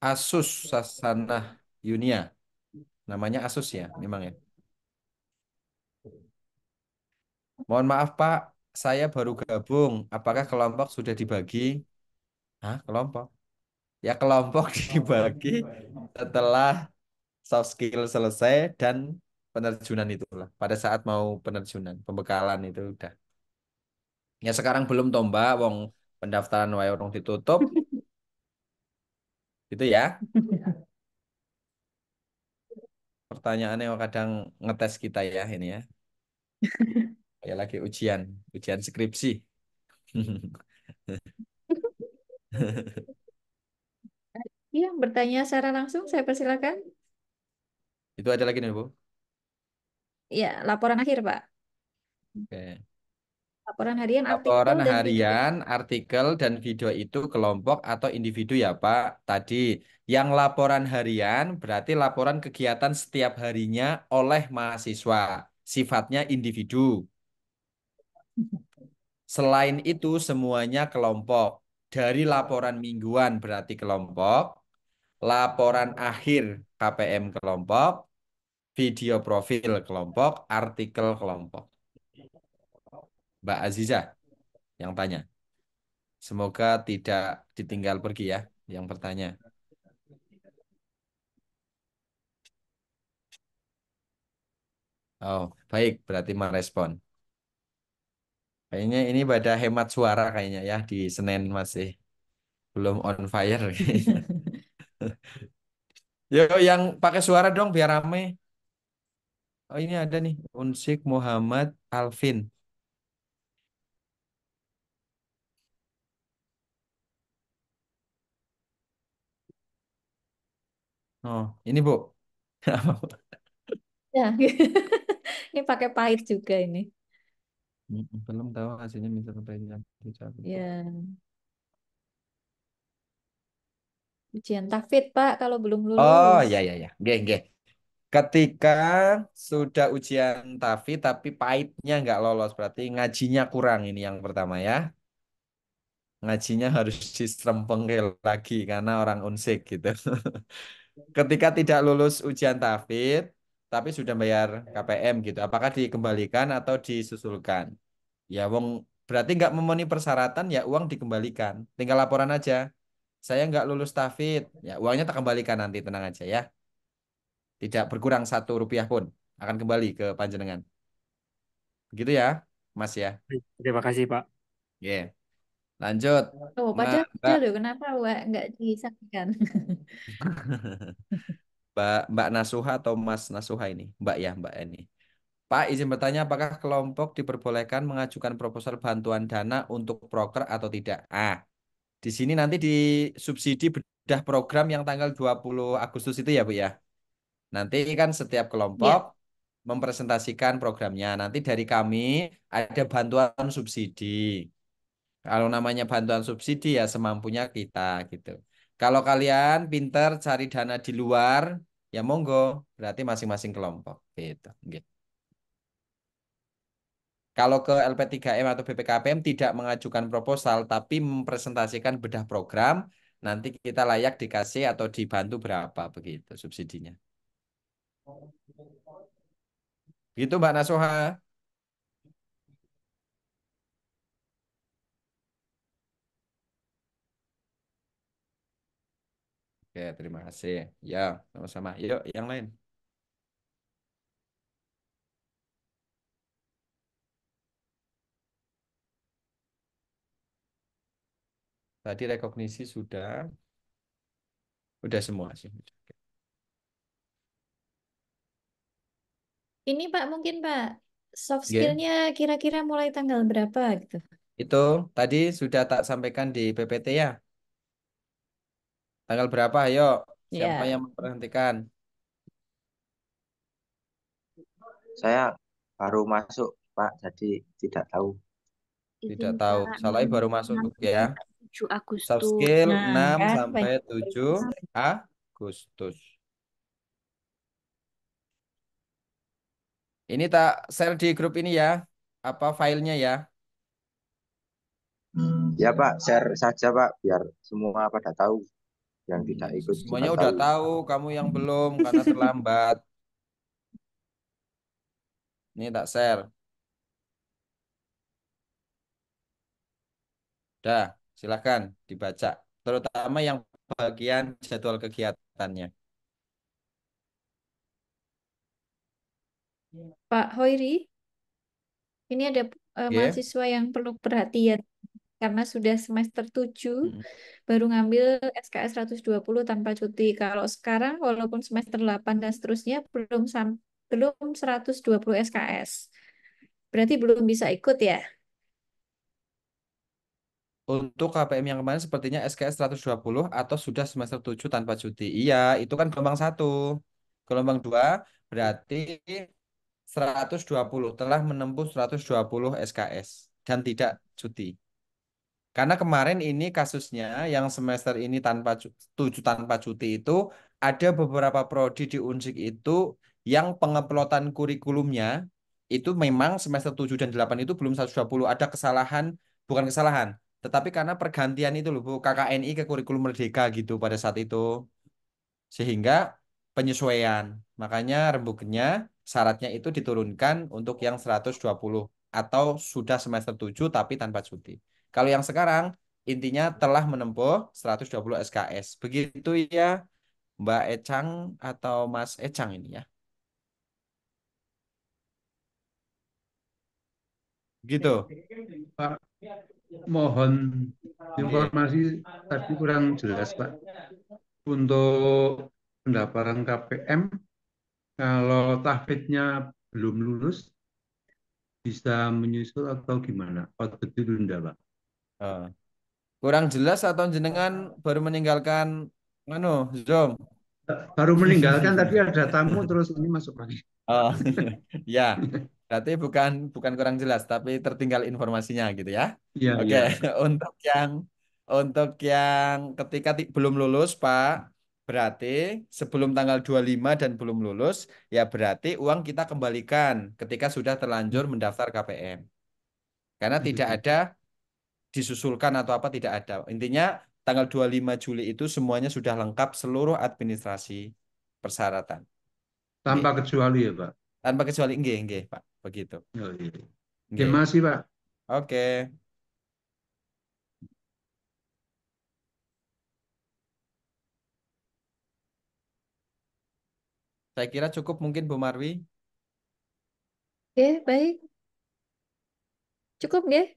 S3: Asus Sasanah Yunia. Namanya Asus ya, memang ya. Mohon maaf Pak, saya baru gabung. Apakah kelompok sudah dibagi? Hah, kelompok? Ya kelompok dibagi setelah soft skill selesai dan penerjunan itulah. Pada saat mau penerjunan, pembekalan itu udah. Ya sekarang belum tomba, wong pendaftaran wae urung ditutup, gitu ya. Pertanyaannya kadang ngetes kita ya ini ya. Ya lagi ujian skripsi.
S1: Iya, bertanya secara langsung, saya persilakan.
S3: Itu ada lagi nih Bu.
S1: Ya, laporan akhir, Pak.
S3: Oke.
S1: Laporan harian, artikel,
S3: Laporan
S1: dan video.
S3: harian, artikel, dan video itu kelompok atau individu ya Pak. Tadi yang laporan harian berarti laporan kegiatan setiap harinya oleh mahasiswa. Sifatnya individu. Selain itu semuanya kelompok. Dari laporan mingguan berarti kelompok. Laporan akhir KPM kelompok. Video profil kelompok. Artikel kelompok. Mbak Aziza yang tanya. Semoga tidak ditinggal pergi ya yang bertanya. Oh, baik, berarti merespon. Kayaknya ini pada hemat suara kayaknya ya di Senin masih belum on fire kayaknya. Yo, yang pakai suara dong biar rame. Oh, ini ada nih, Unsik Muhammad Alvin. Oh, ini Bu.
S1: Ya, ini pakai pahit juga ini.
S3: Belum tahu hasilnya misal
S1: Ya, ujian tahfidz, Pak, kalau belum
S3: Oh,
S1: lulus.
S3: ya ya ya. Nggih, nggih. Ketika sudah ujian TAFI tapi pahitnya nggak lolos, berarti ngajinya kurang ini yang pertama ya. Ngajinya harus diserempengkel lagi karena orang unsik gitu. Ketika tidak lulus ujian TAFID tapi sudah bayar KPM gitu, apakah dikembalikan atau disusulkan? Ya, wong berarti nggak memenuhi persyaratan ya uang dikembalikan. Tinggal laporan aja. Saya nggak lulus TAFID, ya uangnya tak kembalikan nanti tenang aja ya. Tidak berkurang 1 rupiah pun akan kembali ke panjenengan. Begitu ya, Mas ya.
S2: Terima kasih, Pak.
S3: Ya, lanjut.
S1: Oh, padahal
S3: Mbak,
S1: loh, kenapa Wak nggak disaksikan?
S3: Mbak Nasuha atau Mas Nasuha ini? Mbak ya, Mbak ini. Pak, izin bertanya apakah kelompok diperbolehkan mengajukan proposal bantuan dana untuk proker atau tidak? Di sini nanti di subsidi bedah program yang tanggal 20 Agustus itu ya, Bu ya. Nanti kan setiap kelompok
S1: Ya,
S3: mempresentasikan programnya. Nanti dari kami ada bantuan subsidi. Kalau namanya bantuan subsidi ya semampunya kita gitu. Kalau kalian pinter cari dana di luar, ya monggo. Berarti masing-masing kelompok gitu. Gitu. Kalau ke LP3M atau BPKPM tidak mengajukan proposal tapi mempresentasikan bedah program, nanti kita layak dikasih atau dibantu berapa begitu subsidinya. Gitu Mbak Nasuha. Oke, terima kasih. Ya, sama-sama. Yuk, yang lain. Tadi rekognisi sudah semua sih.
S1: ini Pak mungkin Pak soft
S3: Oke.
S1: skillnya kira-kira mulai tanggal berapa gitu?
S3: Itu tadi sudah tak sampaikan di PPT ya. Tanggal berapa? Ayo, siapa
S1: Ya,
S3: yang memperhentikan?
S2: Saya baru masuk, Pak, jadi tidak tahu.
S3: Tidak
S4: Izin
S3: tahu.
S4: Kak,
S3: Salahnya baru masuk
S4: 6
S3: ya.
S4: 7
S3: Soft
S4: Agustus.
S3: skill
S1: nah
S3: 6
S1: kan
S3: sampai
S1: banyak.
S3: 7 Agustus. Ini tak share di grup ini ya. Apa filenya ya?
S2: Ya, Pak, share saja, Pak, biar semua pada tahu. Yang tidak ikut juga
S3: Semuanya udah
S2: tahu.
S3: tahu, kamu yang belum karena terlambat. Ini tak share. Dah, silakan dibaca. Terutama yang bagian jadwal kegiatannya.
S1: Pak Hoiri, ini ada
S3: Oke.
S1: mahasiswa yang perlu perhatian karena sudah semester 7
S3: Mm-mm.
S1: baru ngambil SKS 120 tanpa cuti. Kalau sekarang walaupun semester 8 dan seterusnya belum 120 SKS. Berarti belum bisa ikut ya?
S3: Untuk KPM yang kemarin sepertinya SKS 120 atau sudah semester 7 tanpa cuti. Iya, itu kan gelombang 1. Gelombang 2 berarti 120 telah menempuh 120 SKS dan tidak cuti. Karena kemarin ini kasusnya yang semester ini 7 tanpa cuti itu ada beberapa prodi di Unsik itu yang penguploadan kurikulumnya itu memang semester 7 dan 8 itu belum 120, ada kesalahan, bukan kesalahan, tetapi karena pergantian itu loh Bu, KKNI ke kurikulum Merdeka gitu pada saat itu. Sehingga penyesuaian. Makanya rembugnya syaratnya itu diturunkan untuk yang 120 atau sudah semester 7 tapi tanpa cuti. Kalau yang sekarang intinya telah menempuh 120 SKS. Begitu ya Mbak Ecang atau Mas Ecang ini ya. Gitu.
S9: Pak, mohon informasi tadi kurang jelas, Pak. Untuk pendaftaran KPM, kalau tahfidnya belum lulus, bisa menyusul atau gimana? Atau ditunda, Pak?
S3: Eh, kurang jelas atau jenengan baru meninggalkan anu Zoom.
S9: Baru meninggalkan tadi ada tamu terus ini masuk lagi.
S3: Oh, ya. Berarti bukan bukan kurang jelas, tapi tertinggal informasinya gitu ya.
S9: Iya,
S3: Oke,
S9: iya.
S3: untuk yang ketika belum lulus, Pak, berarti sebelum tanggal 25 dan belum lulus, ya berarti uang kita kembalikan ketika sudah terlanjur mendaftar KPM. Karena tidak ada disusulkan atau apa tidak ada. Intinya tanggal 25 Juli itu semuanya sudah lengkap seluruh administrasi persyaratan.
S9: Tanpa
S3: Nggih.
S9: kecuali ya, Pak.
S3: Tanpa kecuali nggih, nggih, Pak. Begitu.
S9: Oh, iya.
S3: Nggih.
S9: Terima kasih, Pak.
S3: Oke. Saya kira cukup mungkin Bu Marwi.
S1: Oke, baik. Cukup ya?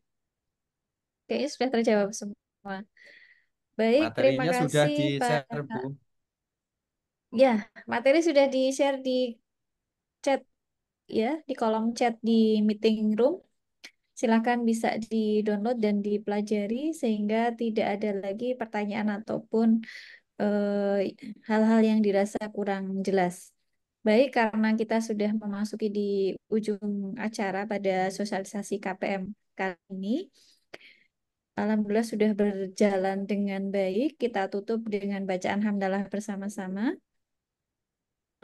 S1: Kayaknya sudah terjawab semua. Baik, terima
S3: Materinya sudah
S1: kasih Pak.
S3: di-share, Bu.
S1: Ya, materi sudah di-share di chat ya, di kolom chat di meeting room. Silakan bisa di-download dan dipelajari sehingga tidak ada lagi pertanyaan ataupun hal-hal yang dirasa kurang jelas. Baik, karena kita sudah memasuki di ujung acara pada sosialisasi KPM kali ini, alhamdulillah sudah berjalan dengan baik. Kita tutup dengan bacaan hamdalah bersama-sama.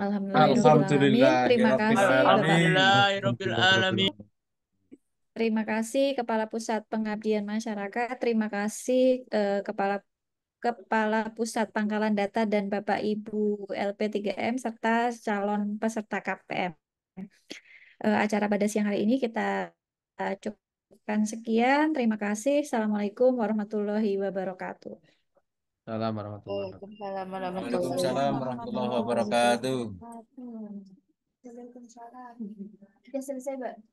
S1: Alhamdulillahirobbilalamin. Terima kasih Bapak.
S6: Alhamdulillahirabbil alamin.
S1: Terima kasih Kepala Pusat Pengabdian Masyarakat. Terima kasih Kepala Pusat Pangkalan Data dan Bapak Ibu LP3M serta calon peserta KPM. Acara pada siang hari ini kita cukupkan sekian. Terima kasih. Assalamualaikum warahmatullahi wabarakatuh.
S3: Assalamualaikum warahmatullahi wabarakatuh.
S4: Waalaikumsalam
S6: Waalaikumsalam warahmatullahi wabarakatuh.
S1: Sudah selesai, Mbak.